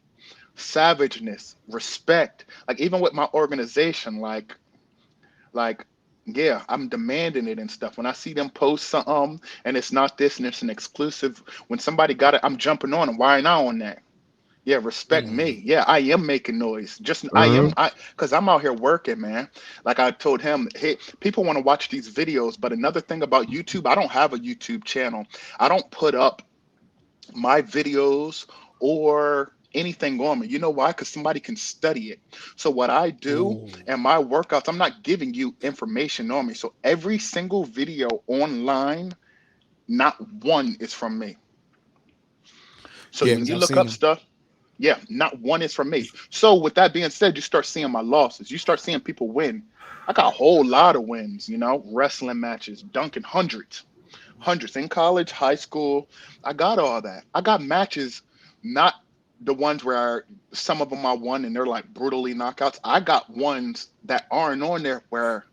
savageness, respect. Like, even with my organization, like yeah, I'm demanding it and stuff. When I see them post something and it's not this and it's an exclusive, when somebody got it, I'm jumping on them. Why not on that? Yeah, respect Mm. me. Yeah, I am making noise. Just Hmm. because I'm out here working, man. Like I told him, hey, people want to watch these videos, but another thing about YouTube, I don't have a YouTube channel. I don't put up my videos or anything on me. You know why? Because somebody can study it. So what I do Ooh. and my workouts, I'm not giving you information on me. So every single video online, not one is from me. So Yeah, when because you I've look seen up them. stuff, yeah, not one is from me. So with that being said, you start seeing my losses. You start seeing people win. I got a whole lot of wins, wrestling matches, dunking hundreds in college, high school. I got all that. I got matches, not the ones where some of them I won and they're like brutally knockouts. I got ones that aren't on there where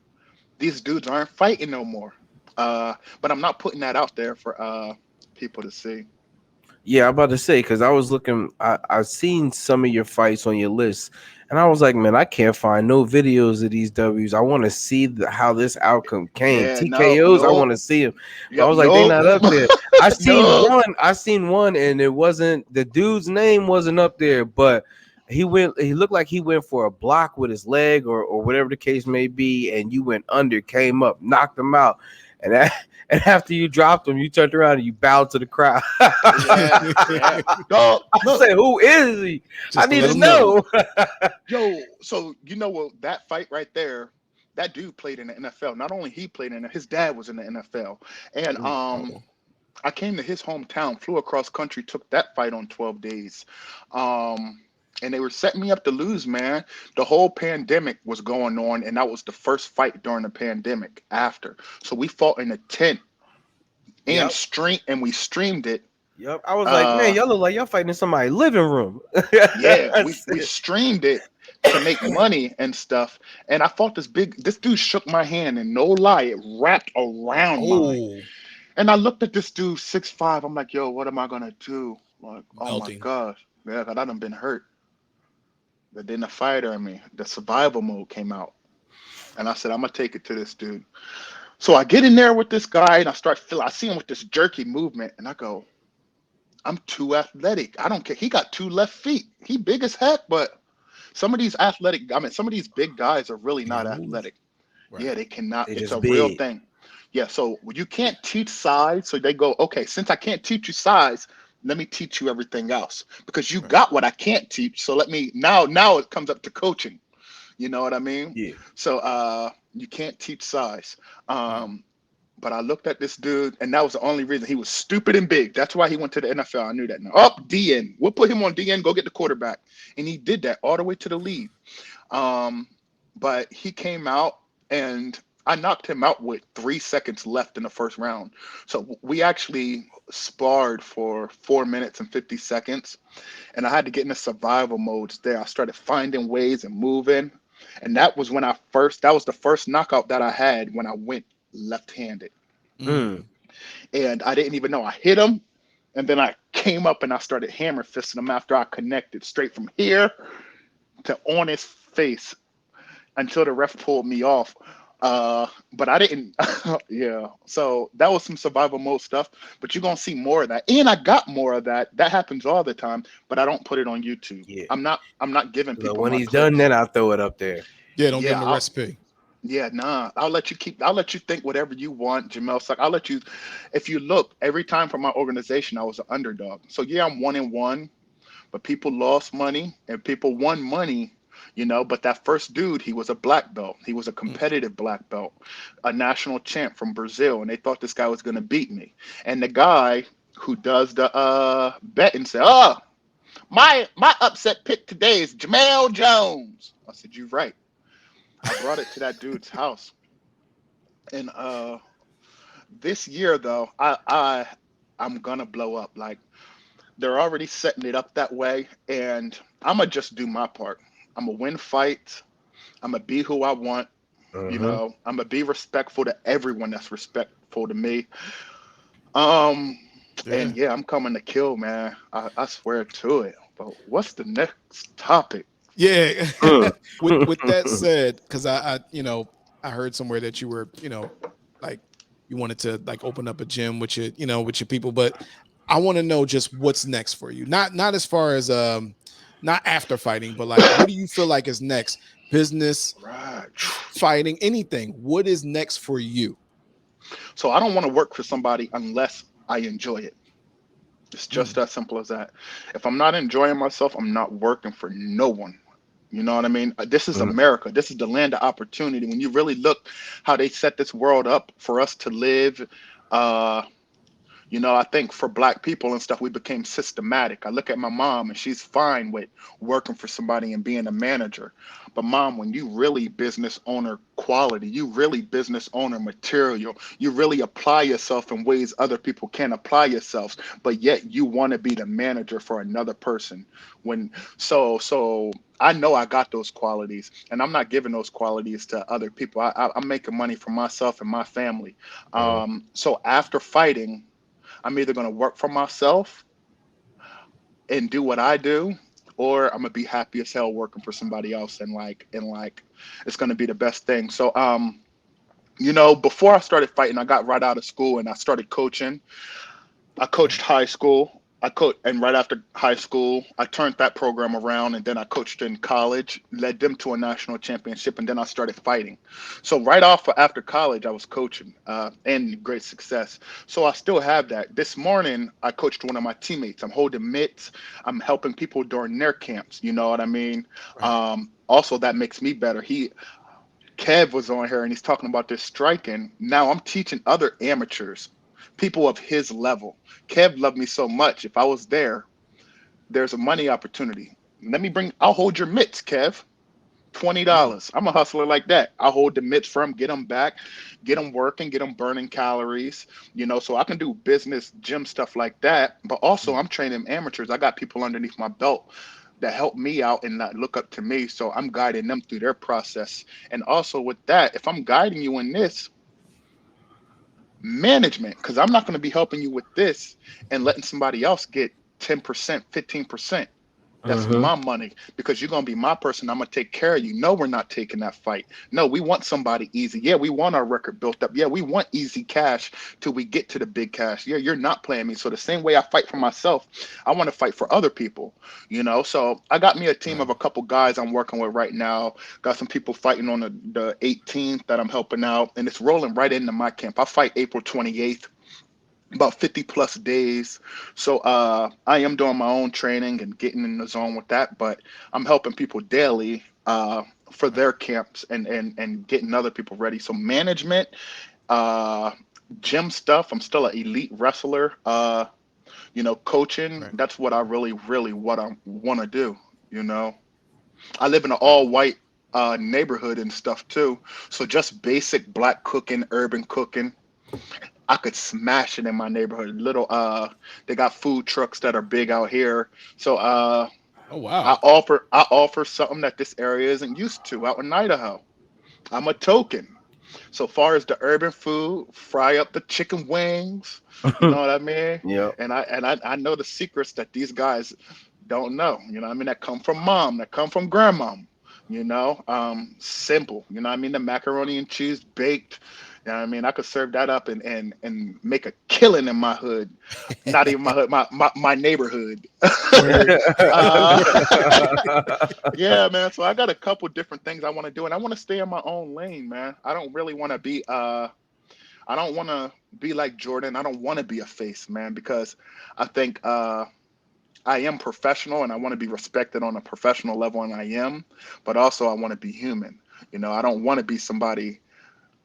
these dudes aren't fighting no more. But I'm not putting that out there for people to see. Yeah, I'm about to say because I was looking. I seen some of your fights on your list, and I was like, man, I can't find no videos of these Ws. I want to see how this outcome came. Yeah, no, TKOs, I want nope, to see them, but I yep, was like, they nope, not up there. I seen nope. one. I seen one, and it wasn't the dude's name wasn't up there, but he went. He looked like he went for a block with his leg or whatever the case may be, and you went under, came up, knocked him out, and that, and after you dropped him, you turned around and you bowed to the crowd. Yeah, yeah. No, I look, said, who is he? I Just to need let to them know. know. yo. So what? That fight right there, that dude played in the NFL. Not only he played in it, his dad was in the NFL, and Ooh. Oh. I came to his hometown, flew across country, took that fight on 12 days. Um, and they were setting me up to lose, man. The whole pandemic was going on, and that was the first fight during the pandemic after. So we fought in a tent Yep. and we streamed it. Yep. I was like, man, Uh y'all look like y'all fighting in somebody's living room. yeah, I we said, streamed it to make money and stuff. And I fought this dude shook my hand, and no lie, it wrapped around mine. Oh. And I looked at this dude, 6'5". I'm like, yo, what am I gonna do? Like, oh my Melting. gosh. Yeah, 'cause I done been hurt. But then the fighter in me, the survival mode came out. And I said, I'm gonna take it to this dude. So I get in there with this guy and I see him with this jerky movement, and I go, I'm too athletic. I don't care. He got two left feet. He big as heck, but some of these big guys are really Can't not move. athletic. Right. Yeah, they cannot. they It's a just real big. thing. Yeah, so you can't teach size. So they go, okay, since I can't teach you size, let me teach you everything else because you Right. got what I can't teach. So let me now it comes up to coaching. You know what I mean? Yeah. So you can't teach size. Mm. Um, but I looked at this dude, and that was the only reason he was stupid and big. That's why he went to the NFL. I knew that. Now, up DN, we'll put him on DN. Go get the quarterback, and he did that all the way to the lead. Um, but he came out and I knocked him out with 3 seconds left in the first round. So we actually sparred for 4 minutes and 50 seconds. And I had to get into survival modes there. I started finding ways and moving. And that was the first knockout that I had when I went left handed. Mm. Mm. and I didn't even know I hit him. And then I came up and I started hammer fisting him after I connected straight from here to on his face until the ref pulled me off. But I didn't. Yeah. So that was some survival mode stuff. But you're gonna see more of that, and I got more of that. That happens all the time, but I don't put it on YouTube. Yeah. I'm not. I'm not giving So people when my he's done, clips. then I'll throw it up there. Yeah, don't give Yeah. them a recipe. Yeah. Nah. I'll let you keep. I'll let you think whatever you want, Jamel. Suck. I'll let you. If you look every time for my organization, I was an underdog. So yeah, I'm 1-1, but people lost money and people won money, but that first dude, he was a black belt. He was a Mm. competitive black belt, a national champ from Brazil, and they thought this guy was going to beat me. And the guy who does the betting said, "Oh, my upset pick today is Jamelle Jones." I said, "You're right." I brought it to that dude's house, and this year though, I'm gonna blow up. Like, they're already setting it up that way, and I'm gonna just do my part. I'm gonna win fights. I'm gonna be who I want. Uh-huh. I'm gonna be respectful to everyone that's respectful to me. Um, Yeah. and yeah, I'm coming to kill, man. I swear to it. But what's the next topic? Yeah. Mm. With that said, because I heard somewhere that you were, like you wanted to like open up a gym with your, with your people, but I want to know just what's next for you. Not as far as not after fighting, but like what do you feel like is next? Business, Right. fighting, anything. What is next for you? So I don't want to work for somebody unless I enjoy it. It's just Mm, as simple as that. If I'm not enjoying myself, I'm not working for no one. You know what I mean? This is Mm. America. This is the land of opportunity. When you really look how they set this world up for us to live, uh, I think for black people and stuff, we became systematic. I look at my mom and she's fine with working for somebody and being a manager. But mom, when you really business owner quality, you really business owner material, you really apply yourself in ways other people can't apply yourselves, but yet you want to be the manager for another person. When so I know I got those qualities, and I'm not giving those qualities to other people. I'm making money for myself and my family. Mm. So after fighting, I'm either going to work for myself and do what I do, or I'm gonna be happy as hell working for somebody else, and it's gonna be the best thing. So before I started fighting, I got right out of school and I started coaching. I coached high school. And right after high school, I turned that program around, and then I coached in college, led them to a national championship, and then I started fighting. So right off after college, I was coaching, and great success. So I still have that. This morning, I coached one of my teammates. I'm holding mitts. I'm helping people during their camps. You know what I mean? right. Also, that makes me better. Kev was on here and he's talking about this striking. Now I'm teaching other amateurs, people of his level. Kev loved me so much. If I was there, there's a money opportunity. I'll hold your mitts, Kev. $20. Mm, I'm a hustler like that. I'll hold the mitts for him, get them back, get them working, get them burning calories, so I can do business, gym stuff like that. But also, mm, I'm training amateurs. I got people underneath my belt that help me out and that look up to me. So I'm guiding them through their process. And also, with that, if I'm guiding you in this management, because I'm not going to be helping you with this and letting somebody else get 10%, 15%. That's Mhm. my money, because you're gonna be my person. I'm gonna take care of you. No, we're not taking that fight. No, we want somebody easy. Yeah, we want our record built up. Yeah, we want easy cash till we get to the big cash. Yeah, you're not playing me. So the same way I fight for myself, I want to fight for other people. So I got me a team right. of a couple guys I'm working with right now. Got some people fighting on the 18th that I'm helping out, and it's rolling right into my camp. I fight April 28th, about 50 plus days. So I am doing my own training and getting in the zone with that, but I'm helping people daily for Right. their camps and getting other people ready. So management, uh, gym stuff. I'm still an elite wrestler. Coaching. Right. That's what I really, really what I want to do. You know, I live in an Right. all white neighborhood and stuff too. So just basic black cooking, urban cooking, I could smash it in my neighborhood. They got food trucks that are big out here. So Oh I wow. offer something that this area isn't used to out in Idaho. I'm a token. So far as the urban food, fry up the chicken wings. You know what I mean? Yep. And I know the secrets that these guys don't know. You know what I mean? That come from mom, that come from grandma. Simple. You know what I mean? The macaroni and cheese baked. You know what I mean? I could serve that up and make a killing in my hood. Not even my hood, my neighborhood. Word. uh, yeah, man. So I got a couple different things I want to do, and I want to stay in my own lane, man. I don't really want to be. I don't want to be like Jordan. I don't want to be a face, man, because I think I am professional, and I want to be respected on a professional level, and I am. But also, I want to be human. I don't want to be somebody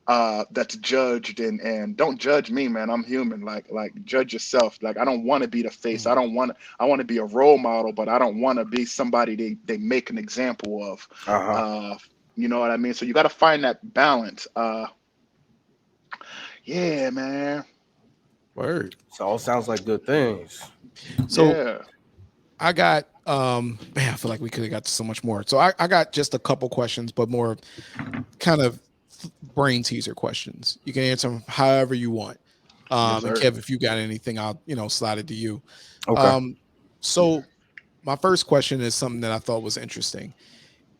that's judged, and don't judge me, man. I'm human. Like judge yourself. Like I don't want to be the face. Mhm. I want to be a role model, but I don't want to be somebody they make an example of. Uh-huh. You know what I mean? So you got to find that balance. Yeah, man. Word. So all sounds like good things. So Yeah. I got man, I feel like we could have got so much more. So I got just a couple questions, but more kind of brain teaser questions. You can answer them however you want. Yes, And sir. Kev, if you got anything, I'll slide it to you. Okay. So my first question is something that I thought was interesting.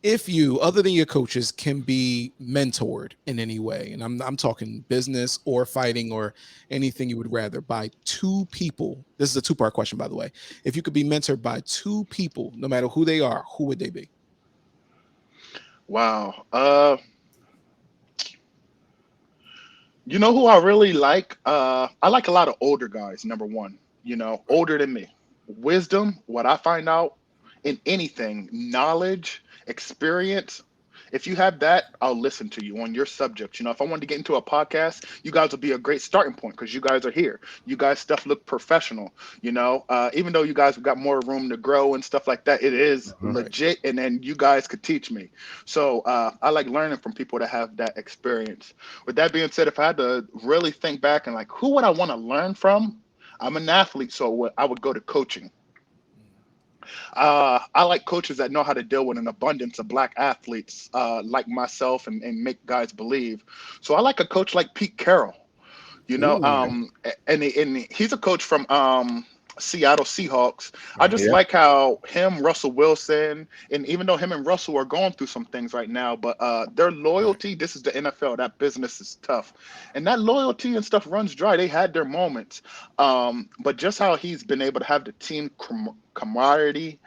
If you, other than your coaches, can be mentored in any way, and I'm talking business or fighting or anything you would rather, by two people. This is a two-part question, by the way. If you could be mentored by two people, no matter who they are, who would they be? Wow. You know who I really like? I like a lot of older guys, number one, older than me. Wisdom, what I find out in anything, knowledge, experience. If you have that, I'll listen to you on your subject. If I wanted to get into a podcast, you guys will be a great starting point because you guys are here. You guys stuff look professional. Even though you guys have got more room to grow and stuff like that, it is Mhm. Right. legit. And then you guys could teach me. So I like learning from people that have that experience. With that being said, if I had to really think back and like who would I want to learn from, I'm an athlete, so I would go to coaching. I like coaches that know how to deal with an abundance of black athletes like myself and make guys believe. So I like a coach like Pete Carroll. Ooh. And he's a coach from Seattle Seahawks. I Right. just Yeah. like how him, Russell Wilson, and even though him and Russell are going through some things right now, but their Right. loyalty, this is the NFL, that business is tough. And that loyalty and stuff runs dry. They had their moments. But just how he's been able to have the team camaraderie,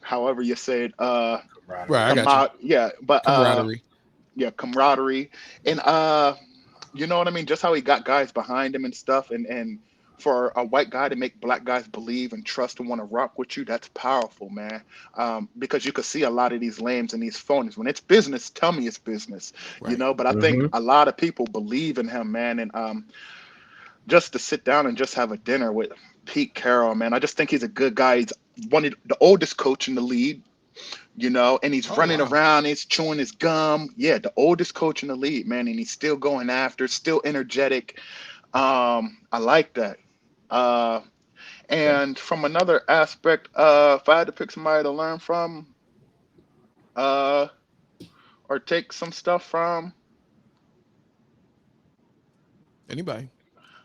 however you say it, Right. I Camaraderie. got you. yeah, but Camaraderie. yeah, camaraderie. And you know what I mean? Just how he got guys behind him and stuff, and for a white guy to make black guys believe and trust and want to rock with you, that's powerful, man. Because you could see a lot of these lames and these phonies. When it's business, tell me it's business, Right. But I think Mm-hmm. a lot of people believe in him, man. And just to sit down and just have a dinner with Pete Carroll, man, I just think he's a good guy. He's one of the oldest coach in the league, and he's Oh running wow. around, he's chewing his gum. Yeah, the oldest coach in the league, man, and he's still going after, still energetic. I like that. Uh, Okay. and from another aspect, if I had to pick somebody to learn from, uh, or take some stuff from, Anybody?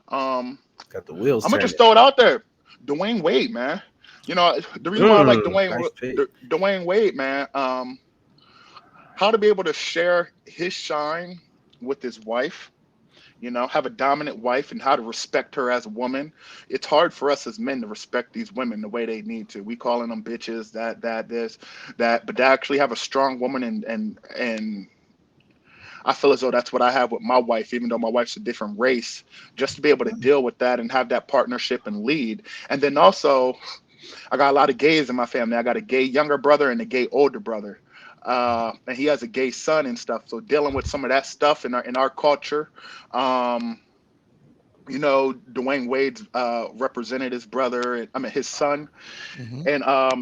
um, Got the wheels I'm gonna just turning. throw it out there. Dwayne Wade, man. The reason why I like Nice pick. Dwayne Wade, man. How to be able to share his shine with his wife, have a dominant wife and how to respect her as a woman. It's hard for us as men to respect these women the way they need to. We calling them bitches, this, that, but to actually have a strong woman and I feel as though that's what I have with my wife, even though my wife's a different race, just to be able to deal with that and have that partnership and lead. And then also, I got a lot of gays in my family. I got a gay younger brother and a gay older brother. And he has a gay son and stuff. So dealing with some of that stuff in our culture, um, Dwayne Wade's represented his brother, I mean his son, Hmm.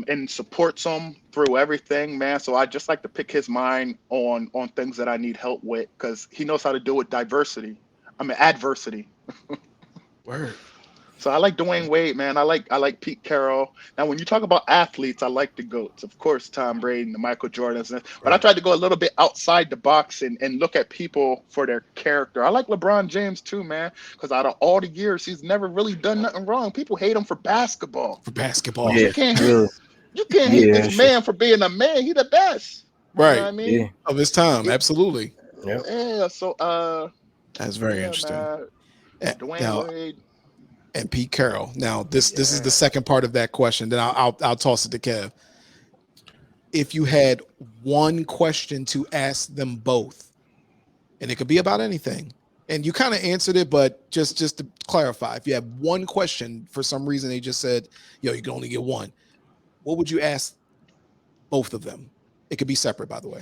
and supports him through everything, man. So I just like to pick his mind on things that I need help with because he knows how to deal with diversity. I mean adversity. Word. So I like Dwayne Wade, man. I like Pete Carroll. Now, when you talk about athletes, I like the goats, of course, Tom Brady and the Michael Jordans. But I Right. tried to go a little bit outside the box and look at people for their character. I like LeBron James too, man, because out of all the years, he's never really done nothing wrong. People hate him for basketball, For but basketball. Yeah, really. you can't hate Yeah, this it's just, man for being a man. He the best. You know what Right. I mean? yeah, Of his time. He, Absolutely. yeah. yeah. So That's very yeah, interesting. man. Dwayne Now, Wade. and Pete Carroll. Now, this is the Yeah. second part of that question. Then I'll toss it to Kev. If you had one question to ask them both, and it could be about anything, and you kind of answered it, but just to clarify, if you had one question for some reason they just said, "Yo, you can only get one," what would you ask both of them? It could be separate, by the way.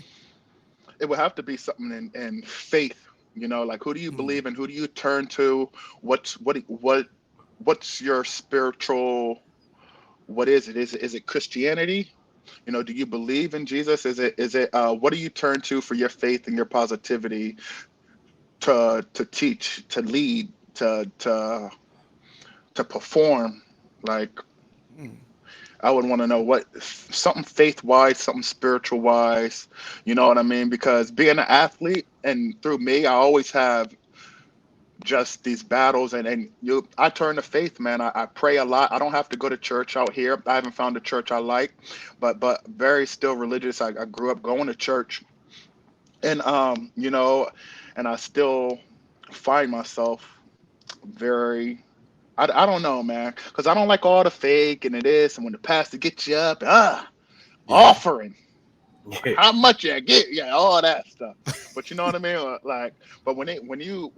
It would have to be something in faith. Like who do you Mm, believe in? Who do you turn to? What's your spiritual? What is it? Is it Christianity? Do you believe in Jesus? Is it what do you turn to for your faith and your positivity to teach, to lead, to perform? Like mm, I would want to know what something faith wise, something spiritual wise. You know what I mean? Because being an athlete and through me, I always have just these battles and I turn to faith, man. I pray a lot. I don't have to go to church out here. I haven't found a church I like, but very still religious. I grew up going to church and and I still find myself very I don't know, man, because I don't like all the fake and it is, and when the pastor gets you up, yeah. offering, Yeah. how much you get, yeah, all that stuff. But you know what I mean, like, but when you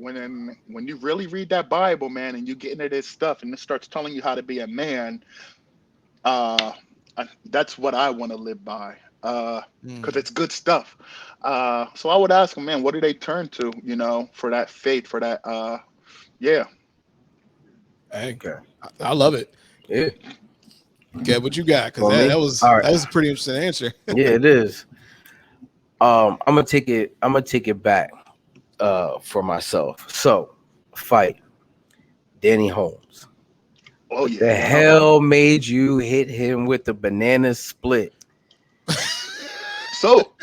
really read that Bible, man, and you get into this stuff, and it starts telling you how to be a man, uh, that's what I want to live by, because Mm, it's good stuff. So I would ask them, man, what do they turn to, for that faith, for that, yeah. hey, Okay. I love it. Yeah. Kev, what you got? Because For that, me, that was all right. that was a pretty interesting answer. Yeah, it is. I'm gonna take it. I'm gonna take it back. For myself. So, fight Danny Holmes. Oh What yeah, the Danny Holmes. hell made you hit him with the banana split? So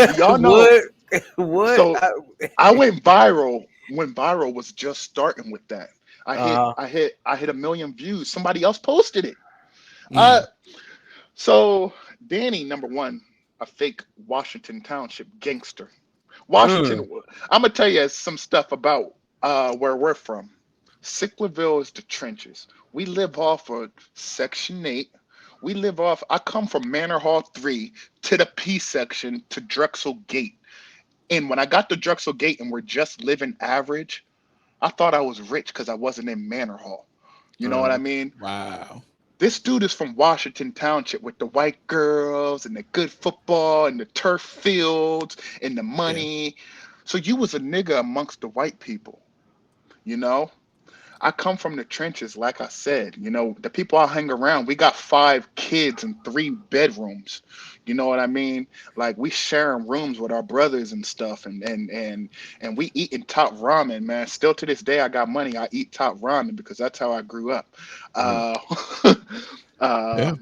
do y'all know? What? What? So I went viral was just starting with that. I hit Uh, I hit I hit 1 million views. Somebody else posted it. Uh Mm, so Danny, number one, a fake Washington Township gangster. Washington, mm, I'm gonna tell you some stuff about where we're from. Sicklerville is the trenches. We live off of Section 8. I come from Manor Hall 3 to the P section to Drexel Gate. And when I got to Drexel Gate and we're just living average, I thought I was rich because I wasn't in Manor Hall. You know what I mm. mean? wow. This dude is from Washington Township with the white girls and the good football and the turf fields and the Yeah. money. So you was a nigga amongst the white people, you know? I come from the trenches, like I said. The people I hang around, we got 5 kids and 3 bedrooms. You know what I mean? Like we sharing rooms with our brothers and stuff, and we eating top ramen, man. Still to this day, I got money. I eat top ramen because that's how I grew up. Mm. Uh, uh, Yeah.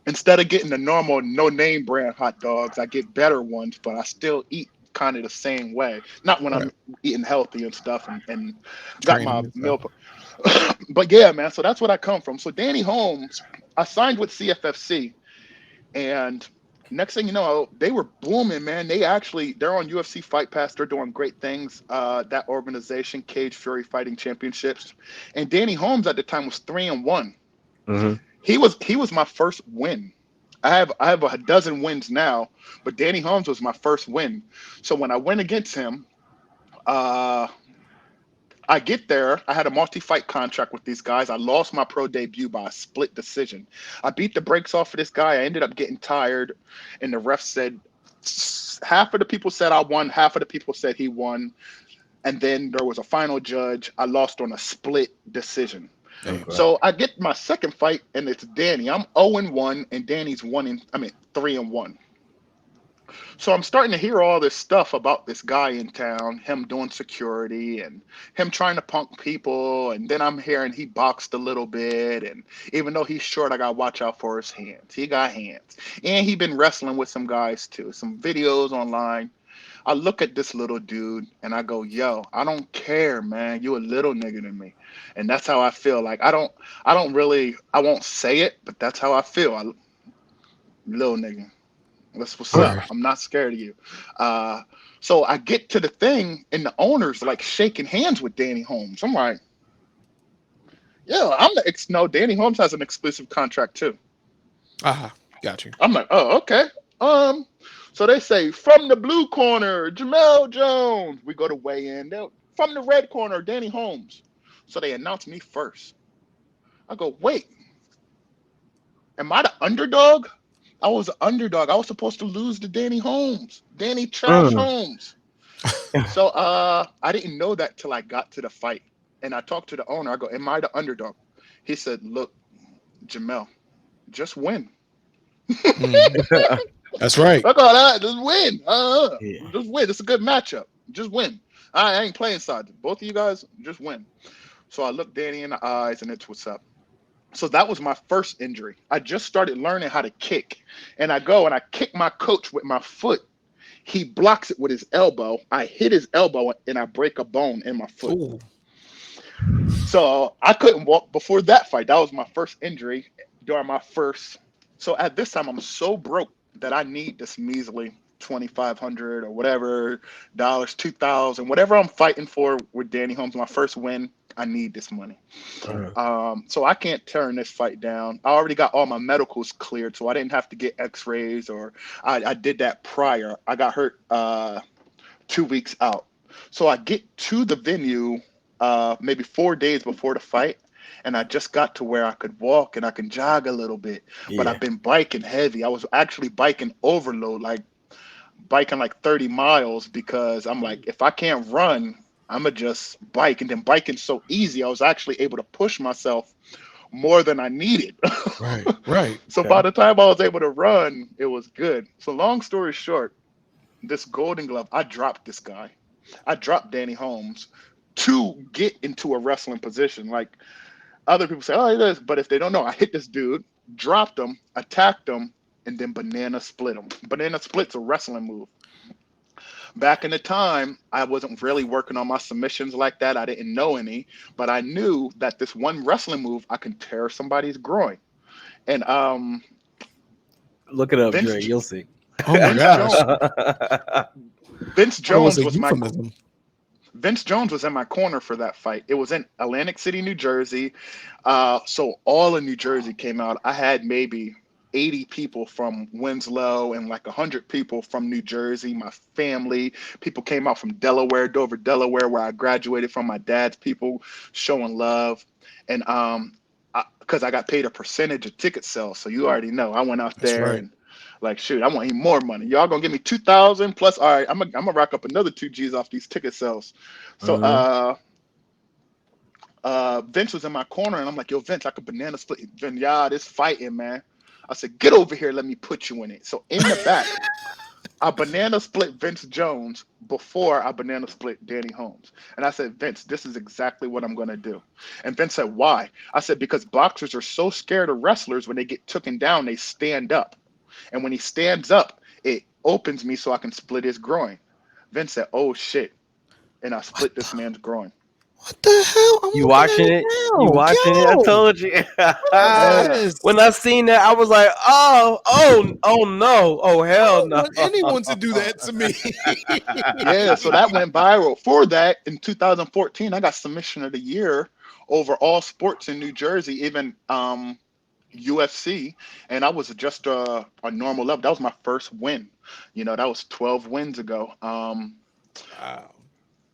instead of getting the normal no name brand hot dogs, I get better ones, but I still eat kind of the same way. Not when Right. I'm eating healthy and stuff and got my Training and stuff. meal. But yeah, man, so that's what I come from. So Danny Holmes, I signed with CFFC, and next thing you know, they were booming, man. They're on UFC Fight Pass. They're doing great things. That organization, Cage Fury Fighting Championships, and Danny Holmes at the time was 3-1. Mhm. He was my first win. I have a dozen wins now, but Danny Holmes was my first win. So when I went against him, uh, I get there. I had a multi-fight contract with these guys. I lost my pro debut by a split decision. I beat the brakes off of this guy. I ended up getting tired, and the ref said half of the people said I won, half of the people said he won, and then there was a final judge. I lost on a split decision. Damn. Okay. So I get my second fight, and it's Danny. I'm 0-1, and Danny's 3-1. So I'm starting to hear all this stuff about this guy in town, him doing security and him trying to punk people. And then I'm hearing he boxed a little bit. And even though he's short, I got to watch out for his hands. He got hands. And he been wrestling with some guys too, some videos online. I look at this little dude and I go, yo, I don't care, man. You a little nigga to me. And that's how I feel. Like I don't really, I won't say it, but that's how I feel. Little nigga. That's what's All up. right. I'm not scared of you. Uh, so I get to the thing, and the owner's like shaking hands with Danny Holmes. I'm like, yeah, I'm the no. Danny Holmes has an exclusive contract too. Got you. I'm like, oh, okay. Um, so they say from the blue corner, Jamelle Jones. We go to weigh in. From the red corner, Danny Holmes. So they announce me first. I go, wait, am I the underdog? I was an underdog. I was supposed to lose to Danny Holmes, Danny Trash Mm. Holmes. So I didn't know that till I got to the fight. And I talked to the owner. I go, am I the underdog? He said, look, Jamelle, just win. Mhm. That's right. Look all that. Just win. Yeah. Just win. It's a good matchup. Just win. I ain't playing sides. Both of you guys, just win. So I looked Danny in the eyes and it's what's up. So that was my first injury. I just started learning how to kick. And I go and I kick my coach with my foot. He blocks it with his elbow. I hit his elbow and I break a bone in my foot. Ooh. So I couldn't walk before that fight. That was my first injury during my first. So at this time, I'm so broke that I need this measly 2,500 or whatever dollars, 2,000, whatever I'm fighting for with Danny Holmes. My first win. I need this money. So I can't turn this fight down. I already got all my medicals cleared, so I didn't have to get X-rays or I did that prior. I got hurt 2 weeks out. So I get to the venue maybe 4 days before the fight, and I just got to where I could walk and I can jog a little bit. But Yeah. I've been biking heavy. I was actually biking overload, like biking like 30 miles because I'm like, if I can't run, I'm gonna just bike. And then biking so easy, I was actually able to push myself more than I needed. Right. Right. So Okay. by the time I was able to run, it was good. So long story short, this Golden Glove, I dropped this guy. I dropped Danny Holmes to get into a wrestling position. Like other people say, oh, it is. But if they don't know, I hit this dude, dropped him, attacked him, and then banana split him. Banana split's a wrestling move. Back in the time, I wasn't really working on my submissions like that. I didn't know any, but I knew that this one wrestling move, I can tear somebody's groin. And Look it up, Vince Dre. You'll see. Oh my Vince gosh. Jones Vince Well, it was Jones a was my euphemism. Vince Jones was in my corner for that fight. It was in Atlantic City, New Jersey. So all of New Jersey came out. I had maybe 80 people from Winslow and like 100 people from New Jersey, my family. People came out from Delaware, Dover, Delaware, where I graduated from. My dad's people showing love. And because I got paid a percentage of ticket sales. So you already know. I went out That's there right. and like, shoot, I want even more money. Y'all gonna give me 2,000 plus. All right, I'm gonna rack up another 2 G's off these ticket sales. So Mhm. Vince was in my corner and I'm like, yo, Vince, I could banana split. Vince, yeah, this fighting, man. I said, get over here, let me put you in it. So in the back, I banana split Vince Jones before I banana split Danny Holmes. And I said, Vince, this is exactly what I'm gonna do. And Vince said, why? I said, because boxers are so scared of wrestlers when they get taken down, they stand up. And when he stands up, it opens me so I can split his groin. Vince said, oh shit. And I What split the, this man's groin. what the hell? I'm You looking at watching it it? You now. watching it? I Yo. told you. Yeah. Yes. When I seen that, I was like, oh no, oh I hell don't no. want anyone to do that to me. Yeah, so that went viral. For that, in 2014, I got submission of the year over all sports in New Jersey, even UFC, and I was just a normal level. That was my first win. You know, that was 12 wins ago. Wow.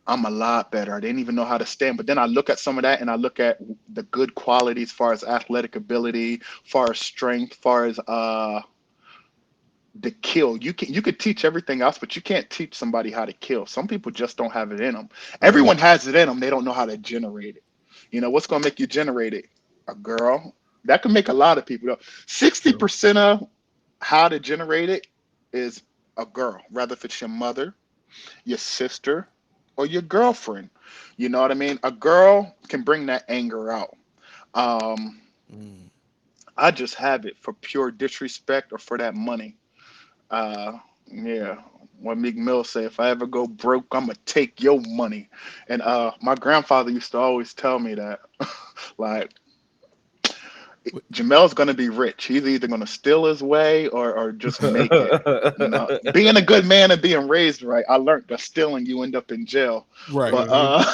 I'm a lot better. I didn't even know how to stand. But then I look at some of that and I look at the good qualities as far as athletic ability, far as strength, far as the kill. You could teach everything else, but you can't teach somebody how to kill. Some people just don't have it in them. Mhm. Everyone has it in them. They don't know how to generate it. You know, what's gonna make you generate it? A girl. That can make a lot of people. True. 60% of how to generate it is a girl, rather if it's your mother, your sister, or your girlfriend. You know what I mean? A girl can bring that anger out. Um, Mm. I just have it for pure disrespect or for that money. Yeah. What Meek Mill say, if I ever go broke, I'ma take your money. And my grandfather used to always tell me that. Like, Jamel's gonna be rich. He's either gonna steal his way or just make it. You know, being a good man and being raised right, I learned that stealing you end up in jail. Right, But Mhm.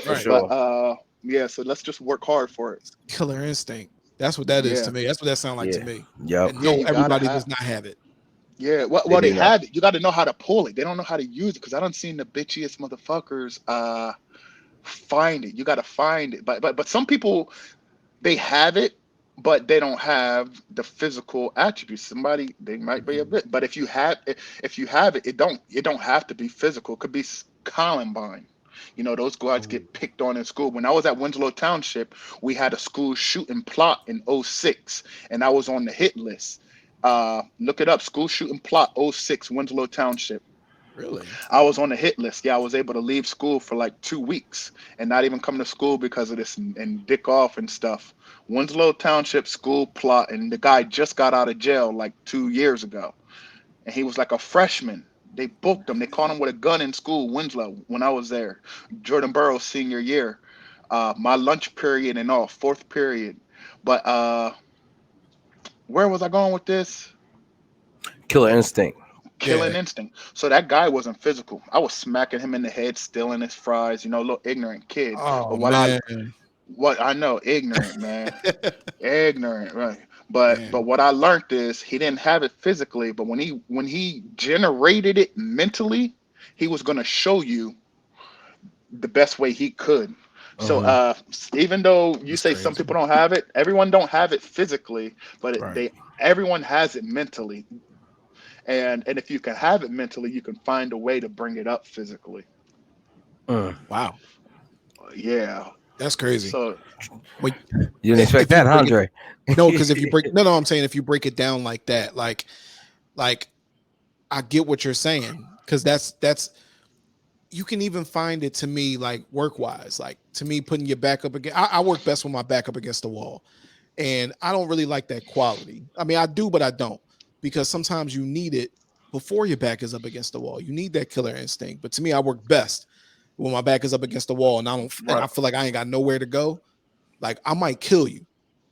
For right. but sure. yeah, so let's just work hard for it. Killer instinct. That's what that is to Yeah. me. That's what that sounds like to Yeah. me. Yep. And Yeah, no, you gotta everybody have. does not have it. Yeah, They well they do not. have it. You got to know how to pull it. They don't know how to use it because I don't seen the bitchiest motherfuckers find it. You got to find it. But some people they have it, but they don't have the physical attributes. Somebody they might be a Mhm. bit, but if you have it, it don't have to be physical. It could be Columbine. You know, those guys Ooh, get picked on in school. When I was at Winslow Township, we had a school shooting plot in '06, and I was on the hit list. Look it up, school shooting plot '06, Winslow Township. really? I was on the hit list. Yeah, I was able to leave school for like 2 weeks and not even come to school because of this and dick off and stuff. Winslow Township school plot, and the guy just got out of jail like 2 years ago, and he was like a freshman. They booked him. They caught him with a gun in school, Winslow, when I was there. Jordan Burrows senior year, my lunch period and all, fourth period. But where was I going with this? Killer instinct. Killing Yeah. instinct. So that guy wasn't physical. I was smacking him in the head, stealing his fries, little ignorant kid. But Oh man. what I know, ignorant, man. Ignorant, right. But Damn. what I learned is he didn't have it physically, but when he generated it mentally, he was gonna show you the best way he could. So Hmm. even though you That's say some crazy. people don't have it, everyone don't have it physically, but Right. they everyone has it mentally. And if you can have it mentally, you can find a way to bring it up physically. Mm. Wow. Yeah. That's crazy. So But You didn't expect if you that, huh, break it, Andre? no, because if you break, no, I'm saying if you break it down like that, like I get what you're saying, because that's you can even find it to me like work wise, like to me putting your back up again. I work best with my back up against the wall, and I don't really like that quality. I mean, I do, but I don't, because sometimes you need it before your back is up against the wall. You need that killer instinct. But to me, I work best when my back is up against the wall, and I right, feel like I ain't got nowhere to go. Like I might kill you.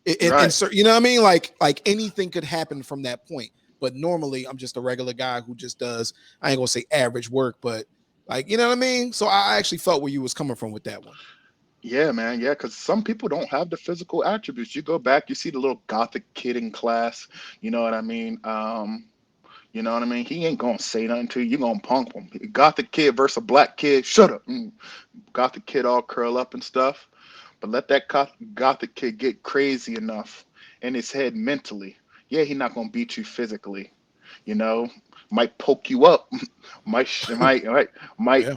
And right. so, you know what I mean? Like anything could happen from that point. But normally I'm just a regular guy who just does, I ain't gonna say average work, but like, you know what I mean? So I actually felt where you was coming from with that one. Yeah, man. Yeah, because some people don't have the physical attributes. You go back, you see the little gothic kid in class. You know what I mean? You know what I mean? He ain't gonna say nothing to you. You gonna punk him. Gothic kid versus a black kid. Shut up. Gothic kid all curl up and stuff. But let that gothic kid get crazy enough in his head mentally. Yeah, he not gonna beat you physically. You know, might poke you up. Might. Yeah.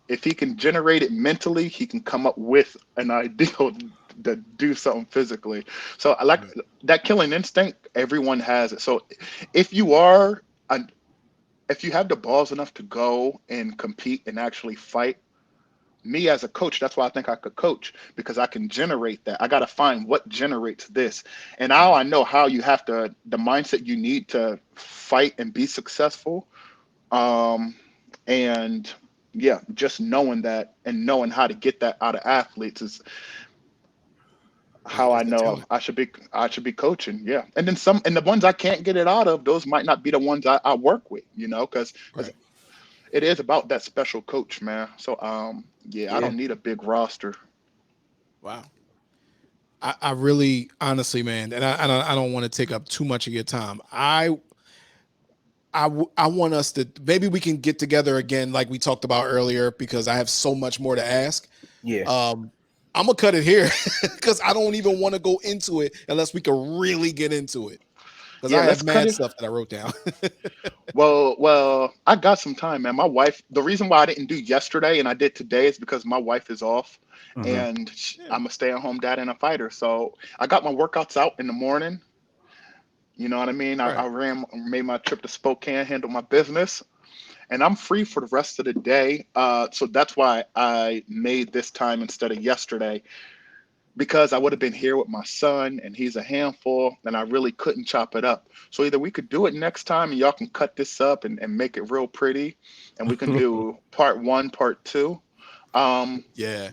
If he can generate it mentally, he can come up with an ideal to do something physically. So I like Right. that killing instinct. Everyone has it. So if you are an if you have the balls enough to go and compete and actually fight, me as a coach, that's why I think I could coach because I can generate that. I got to find what generates this. And now Right. I know how you have to, the mindset you need to fight and be successful. Um, and yeah, just knowing that and knowing how to get that out of athletes is how I Is the know talent. I should be coaching. Yeah. And then some, and the ones I can't get it out of, those might not be the ones I work with, because Right. it is about that special coach, man. So yeah, I Yeah. don't need a big roster. Wow. I really honestly, man, and I don't want to take up too much of your time. I want us to, maybe we can get together again like we talked about earlier, because I have so much more to ask. Yeah. I'm gonna cut it here because I don't even want to go into it unless we can really get into it. Because Yeah, I have let's cut mad it. stuff that I wrote down. Well, I got some time, man. My wife, the reason why I didn't do yesterday and I did today is because my wife is off Hmm. and Yeah. I'm a stay-at-home dad and a fighter. So I got my workouts out in the morning. You know what I mean? I Right. made my trip to Spokane, handled my business, and I'm free for the rest of the day. So that's why I made this time instead of yesterday, because I would have been here with my son and he's a handful and I really couldn't chop it up. So either we could do it next time and y'all can cut this up and make it real pretty, and we can do part one, part two. Yeah.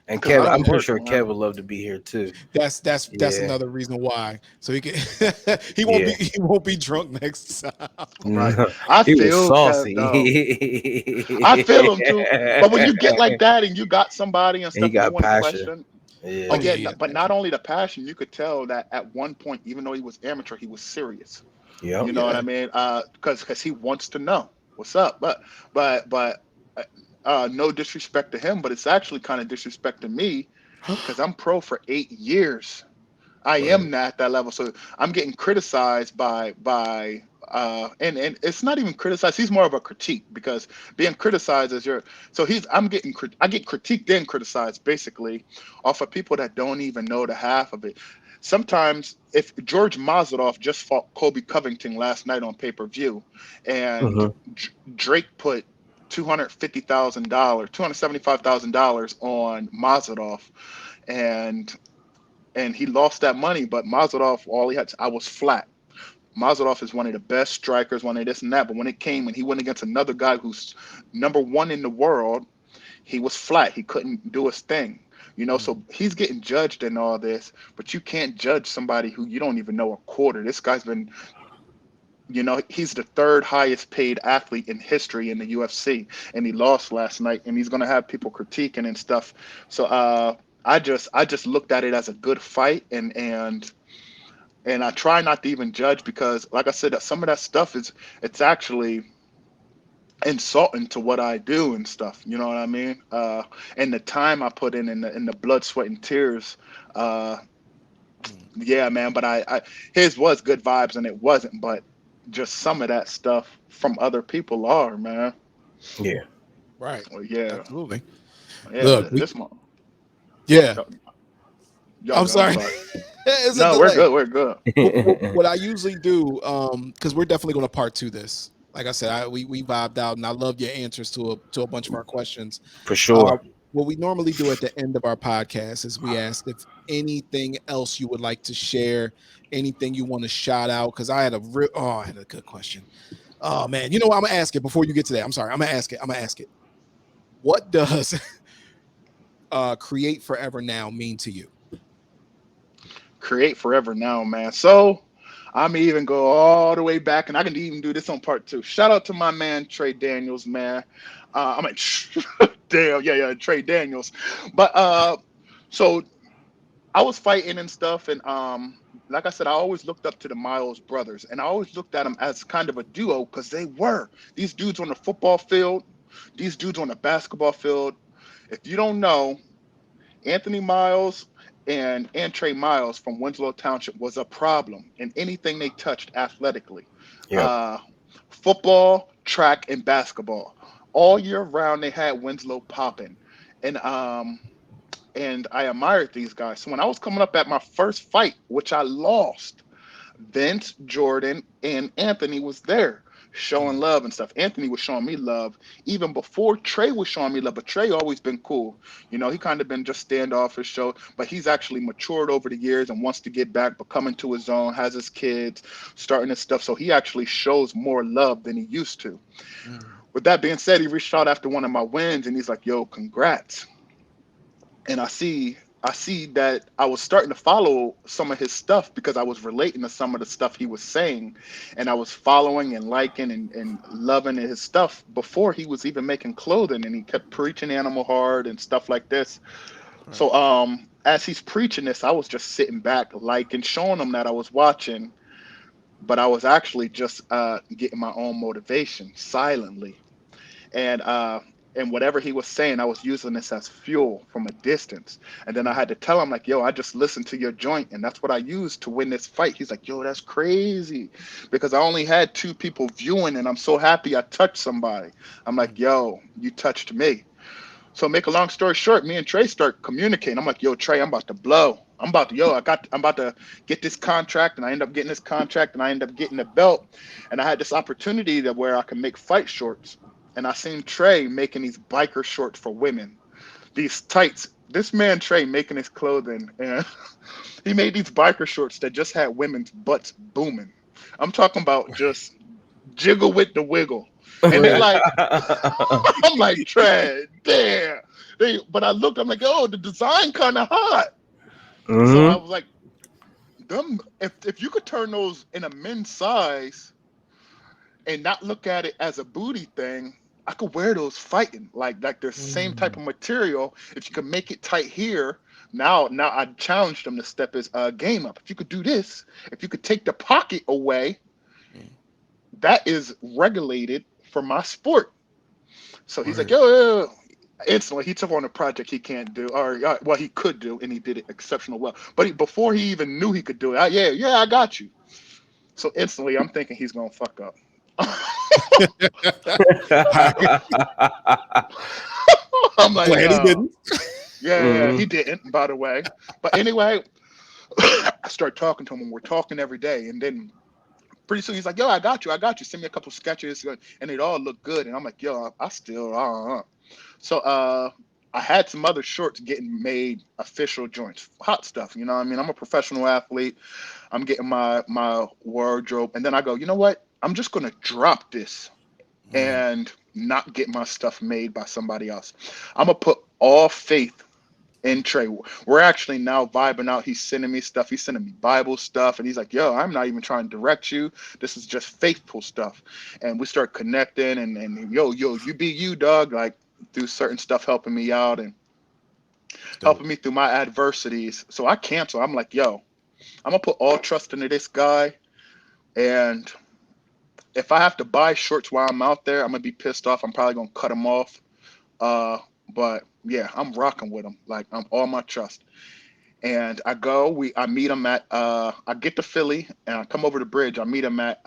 And Because I Kev, don't I'm pretty work, sure man. Kev would love to be here too. That's Yeah, another reason why. So he can yeah. he won't be drunk next time. Right. No, I he was feel Kev though. I saucy. feel him too. But when you get like that and you got somebody and And he stuff, no got one passion. question. Yeah, But Oh yeah, yeah, yeah. but not only the passion, you could tell that at one point, even though he was amateur, he was serious. yep. You know what Yeah. I mean? Because he wants to know what's up. But uh, no disrespect to him, but it's actually kind of disrespect to me because I'm pro for 8 years. I am Word. not at that level, so I'm getting criticized by and it's not even criticized. He's more of a critique because being criticized is your so he's I'm getting I get critiqued and criticized basically off of people that don't even know the half of it. Sometimes if George Mazarov just fought Kobe Covington last night on pay-per-view, and Hmm. Drake put $275,000 on Mazarov, and he lost that money. But Mazarov, all he had, I was flat. Mazarov is one of the best strikers, one of this and that. But when it came and he went against another guy who's number one in the world, he was flat. He couldn't do his thing. So he's getting judged in all this, but you can't judge somebody who you don't even know a quarter. This guy's been, he's the third highest paid athlete in history in the UFC, and he lost last night, and he's gonna have people critiquing and stuff. So I just looked at it as a good fight, and I try not to even judge because, like I said, some of that stuff it's actually insulting to what I do and stuff. You know what I mean? And the time I put in the blood, sweat, and tears. Uh, yeah, man. But his was good vibes, and it wasn't. But just some of that stuff from other people are, man. Yeah. Right. Well, yeah, Absolutely. yeah. Look, we This month, yeah. y'all, y'all I'm go. I'm sorry. sorry. It's a No, we're delay. good. We're good. What I usually do, because we're definitely going to part two this. Like I said, we vibed out, and I love your answers to a bunch of our questions. For Uh, sure. what we normally do at the end of our podcast is we ask if anything else you would like to share, anything you want to shout out. Because I had a good question. Oh man, you know what? I'm gonna ask it before you get to that. I'm sorry. I'm gonna ask it. What does create forever now mean to you? Create forever now, man. So I'm even go all the way back, and I can even do this on part two. Shout out to my man Trey Daniels, man. I mean, damn, yeah, Trey Daniels. But so I was fighting and stuff, and like I said, I always looked up to the Miles brothers, and I always looked at them as kind of a duo because they were these dudes on the football field, these dudes on the basketball field. If you don't know, Anthony Miles and Trey Miles from Winslow Township was a problem in anything they touched athletically. Yep. Uh, Football, track, and basketball. All year round, they had Winslow popping, and I admired these guys. So when I was coming up at my first fight, which I lost, Vince, Jordan, and Anthony was there showing Mm, love and stuff. Anthony was showing me love even before Trey was showing me love, but Trey always been cool. He kind of been just standoffish, show, but he's actually matured over the years and wants to get back, but coming to his own, has his kids, starting his stuff. So he actually shows more love than he used to. mm, With that being said, he reached out after one of my wins and he's like, "Yo, congrats." And I see that I was starting to follow some of his stuff because I was relating to some of the stuff he was saying, and I was following and liking and loving his stuff before he was even making clothing, and he kept preaching animal hard and stuff like this. right. So as he's preaching this, I was just sitting back liking, showing him that I was watching, but I was actually just getting my own motivation silently, and whatever he was saying, I was using this as fuel from a distance. And then I had to tell him like, "Yo, I just listened to your joint, and that's what I used to win this fight." He's like, "Yo, that's crazy," because I only had two people viewing, and I'm so happy I touched somebody. I'm like, Mm, "Yo, you touched me." So make a long story short, me and Trey start communicating. I'm like, yo, Trey, I'm about to blow. I'm about to get this contract, and I end up getting this contract, and I end up getting the belt, and I had this opportunity to where I can make fight shorts, and I seen Trey making these biker shorts for women, these tights. This man Trey making his clothing, and he made these biker shorts that just had women's butts booming. I'm talking about just jiggle with the wiggle, and they like, I'm like, Trey, damn. But I looked, I'm like, oh, the design kind of hot. So I Hmm. was like, them if you could turn those in a men's size and not look at it as a booty thing, I could wear those fighting. Like the same type Mm. of material. If you could make it tight here, now I challenged them to step his game up. If you could do this, if you could take the pocket away, Mm. that is regulated for my sport. So he's like, Word. yo, yo, yo. Instantly he took on a project he can't do, or well, he could do, and he did it exceptional well. But before he even knew he could do it, yeah, I got you. So instantly, I'm thinking he's gonna fuck up. I'm like, Glad he oh, didn't. yeah, he Hmm. didn't, by the way. But anyway, I start talking to him, and we're talking every day. And then pretty soon he's like, yo, I got you. Send me a couple sketches, and it all looked good. And I'm like, yo, I still, So I had some other shorts getting made, official joints, hot stuff. You know what I mean? I'm a professional athlete. I'm getting my wardrobe, and then I go, you know what? I'm just gonna drop this Mm. and not get my stuff made by somebody else. I'm gonna put all faith in Trey. We're actually now vibing out. He's sending me stuff. He's sending me Bible stuff, and he's like, "Yo, I'm not even trying to direct you. This is just faithful stuff." And we start connecting, and yo, you be you, dog. Like through certain stuff, helping me out and It's dope. helping me through my adversities. So I cancel. I'm like, "Yo, I'm gonna put all trust into this guy, and if I have to buy shorts while I'm out there, I'm gonna be pissed off. I'm probably gonna cut them off. Uh, but yeah, I'm rocking with him. Like I'm all my trust. And I meet him at I get to Philly and I come over the bridge. I meet him at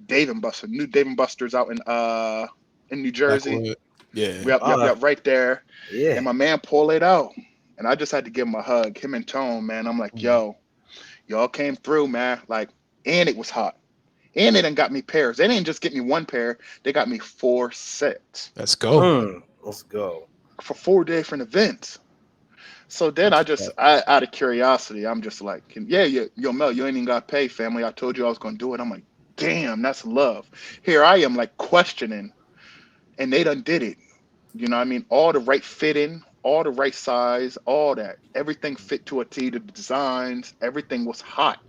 Dave and Buster, new Dave and Buster's out in New Jersey. Blackwood. Yeah. Yep, Oh, yep, yep, right there. And yeah. my man pulled it out. And I just had to give him a hug, him and Tone, man. I'm like, Mm. yo, y'all came through, man. Like, and it was hot. And they done got me pairs. They didn't just get me one pair, they got me four sets Let's go. Let's go. for four different events. So then That's what's up. out of curiosity, I'm just like, yeah, yo, Mel, you ain't even got paid, family. I told you I was gonna do it. I'm like, damn, that's love. Here I am, like questioning, and they done did it. You know what I mean? All the right fitting, all the right size, all that. Everything fit to a T. The designs, everything was hot.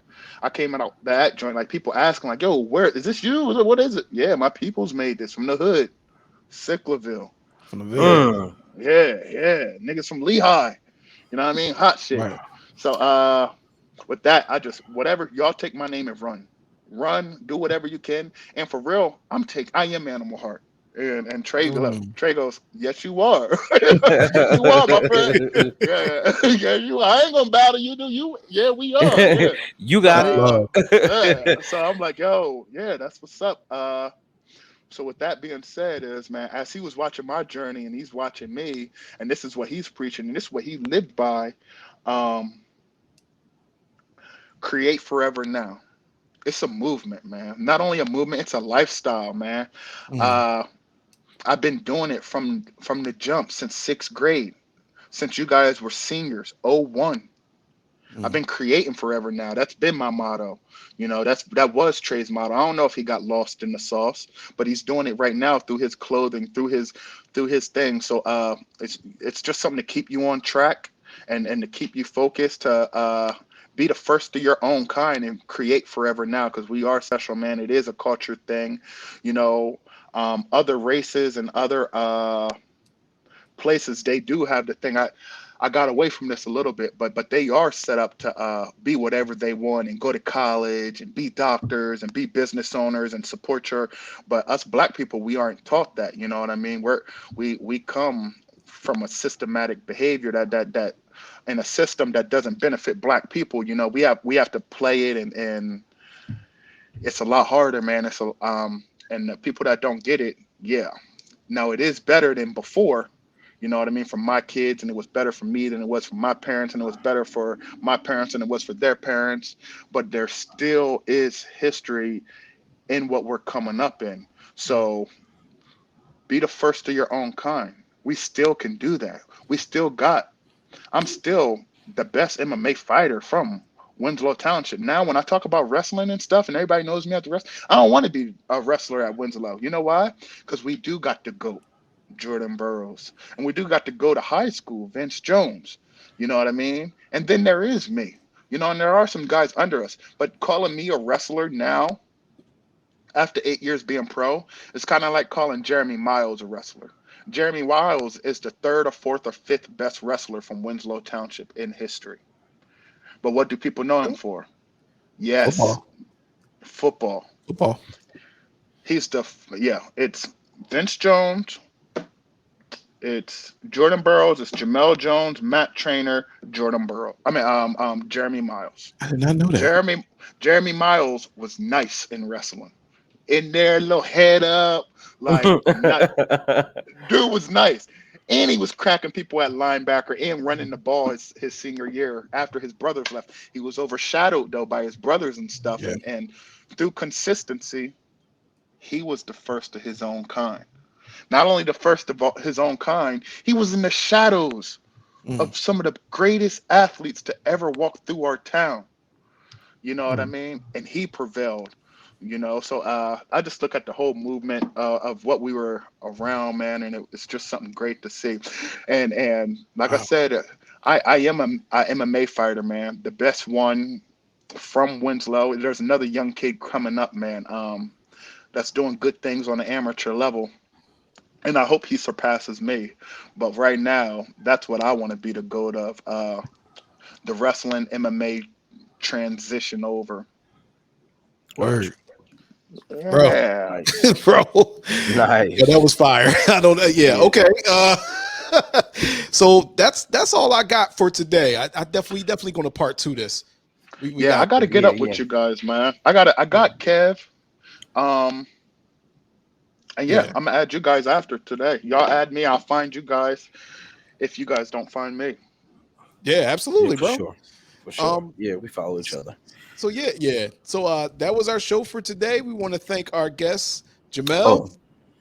I came out that joint, like people asking, like, yo, where is this you? What is it? Yeah, my people's made this from the hood, Sicklerville. From the Yeah, Ville. Mm. yeah. Niggas from Lehigh. You know what I mean? Hot shit. Right. So with that, I just whatever y'all take my name and run. Run, do whatever you can. And for real, I am Animal Heart. And Mm. Trey goes, yes, you are. You are, my friend. Yeah, yeah, you are. I ain't gonna battle you, do you? Yeah, we are. Yeah. You So got That's love. yeah. So I'm like, yo, yeah, that's what's up. So with that being said, is man, as he was watching my journey and he's watching me, and this is what he's preaching, and this is what he lived by. Um, create forever now. It's a movement, man. Not only a movement, it's a lifestyle, man. Mm. Uh, I've been doing it from the jump since sixth grade, since you guys were seniors, '01. I've Mm. been creating forever now. That's been my motto. That was Trey's motto. I don't know if he got lost in the sauce, but he's doing it right now through his clothing, through his thing. So it's just something to keep you on track and to keep you focused to be the first of your own kind and create forever now because we are special, man. It is a culture thing, you know. Other races and other places they do have the thing. I got away from this a little bit, but they are set up to be whatever they want and go to college and be doctors and be business owners and support your. But us black people, we aren't taught that. You know what I mean? We come from a systematic behavior that in a system that doesn't benefit black people. You know, we have to play it and it's a lot harder, man. And the people that don't get it, yeah. Now it is better than before, You know what I mean? For my kids, and it was better for me than it was for my parents, and it was better for my parents than it was for their parents. But there still is history in what we're coming up in. So be the first of your own kind. We still can do that. We still got, I'm still the best MMA fighter from Winslow Township. Now, when I talk about wrestling and stuff, and everybody knows me at the wrestling, I don't want to be a wrestler at Winslow. You know why? Because we do got to go Jordan Burrows, and we do got to go to high school, Vince Jones. You know what I mean? And then there is me. You know, and there are some guys under us. But calling me a wrestler now, after 8 years being pro, it's kind of like calling Jeremy Miles a wrestler. Jeremy Miles is the third or fourth or fifth best wrestler from Winslow Township in history. But what do people know him for? Yes, Football. football. Football. He's the yeah. It's Vince Jones. It's Jordan Burrows. It's Jamelle Jones, Matt Trainer, Jordan Burrow. Jeremy Miles. I did not know that. Jeremy Miles was nice in wrestling. In there, little head up, like not dude was nice. And he was cracking people at linebacker and running the ball his senior year after his brothers left. He was overshadowed though by his brothers and stuff. Yeah. And through consistency, he was the first of his own kind. Not only the first of his own kind, he was in the shadows Mm, of some of the greatest athletes to ever walk through our town. You know what I mm. mean? And he prevailed. So I just look at the whole movement of what we were around, man, and it's just something great to see. And like I Wow. said, I am a May fighter, man, the best one from Winslow. There's another young kid coming up, man, that's doing good things on the amateur level, and I hope he surpasses me. But right now, that's what I want to be the goat of the wrestling MMA transition over. Word. Bro. Yeah. Nice. Bro. Yeah, that Nice. was fire. I don't know. Yeah, Yeah. okay. So that's all I got for today. I definitely gonna part two this. We Yeah, I got got to get Yeah, up yeah. with you guys, man. I got Kev. Um, and yeah, yeah. I'm gonna add you guys after today. Y'all add me, I'll find you guys if you guys don't find me. Yeah, Yeah, absolutely, for bro. sure. For sure. Um Yeah, we follow each other. so yeah. So that was our show for today. We want to thank our guest, Jamel. Oh,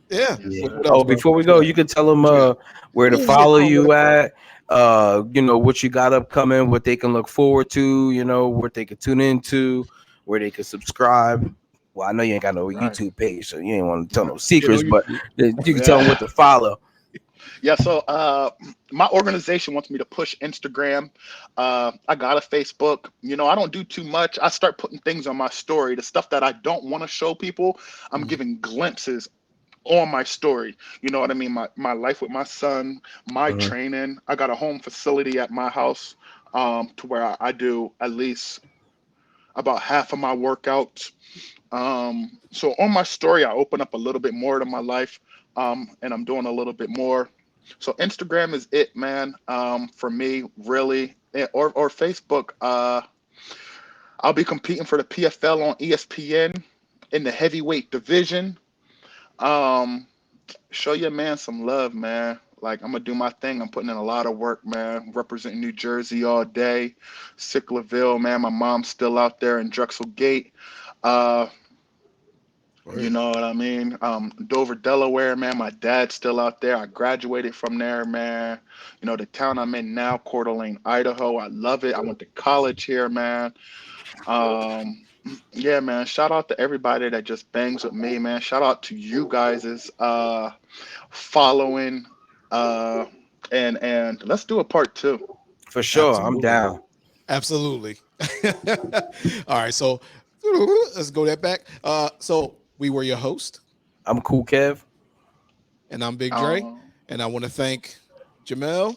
Yeah. Yes, yeah. What sir. else, Oh, bro? before we What you go, got? you can tell them What you got? where to Oh yeah, follow tell 'em where you to follow. at. What you got upcoming, what they can look forward to. What they can tune into, where they can subscribe. Well, I know you ain't got no Right. YouTube page, so you ain't want to tell no You know, secrets, but you can tell them what Yeah. to follow. Yeah, so my organization wants me to push Instagram. I got a Facebook. I don't do too much. I start putting things on my story. The stuff that I don't want to show people, I'm Mm, giving glimpses on my story. You know what I mean? My life with my son, my Mhm. training. I got a home facility at my house to where I do at least about half of my workouts. So on my story, I open up a little bit more to my life, and I'm doing a little bit more. So Instagram is it, man. For me, really, or Facebook. I'll be competing for the PFL on ESPN in the heavyweight division. Um, Show your man some love, man. Like I'm gonna do my thing. I'm putting in a lot of work, man. Representing New Jersey all day. Sicklerville, man. My mom's still out there in Drexel Gate. Uh, you word. know what I mean? Dover, Delaware, man. My dad's still out there. I graduated from there, man. The town I'm in now, Coeur d'Alene, Idaho. I love it. I went to college here, man. Um, yeah, man. Shout out to everybody that just bangs with me, man. Shout out to you guys' following. Uh, and let's do a part two. For sure, I'm Absolutely. down. Absolutely. All right, so let's go that back. So we were your host, I'm cool, Kev. and I'm Big Dre, Uh, and I want to thank Jamel.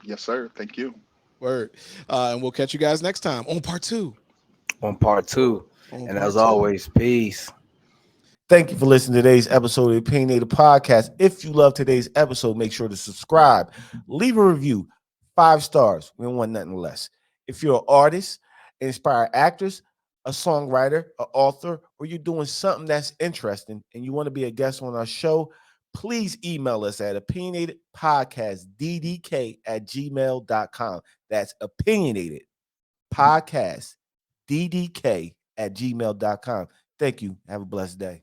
yes, sir. Thank you. Word. And we'll catch you guys next time on part two. On part two. On And part as two. always, peace. Thank you for listening to today's episode of the Opinionated Podcast. If you love today's episode, make sure to subscribe, leave a review, 5 stars. We don't want nothing less. If you're an artist, inspired actress, a songwriter, an author, or you're doing something that's interesting and you want to be a guest on our show, please email us at opinionatedpodcastddk@gmail.com. That's opinionatedpodcastddk@gmail.com. Thank you. Have a blessed day.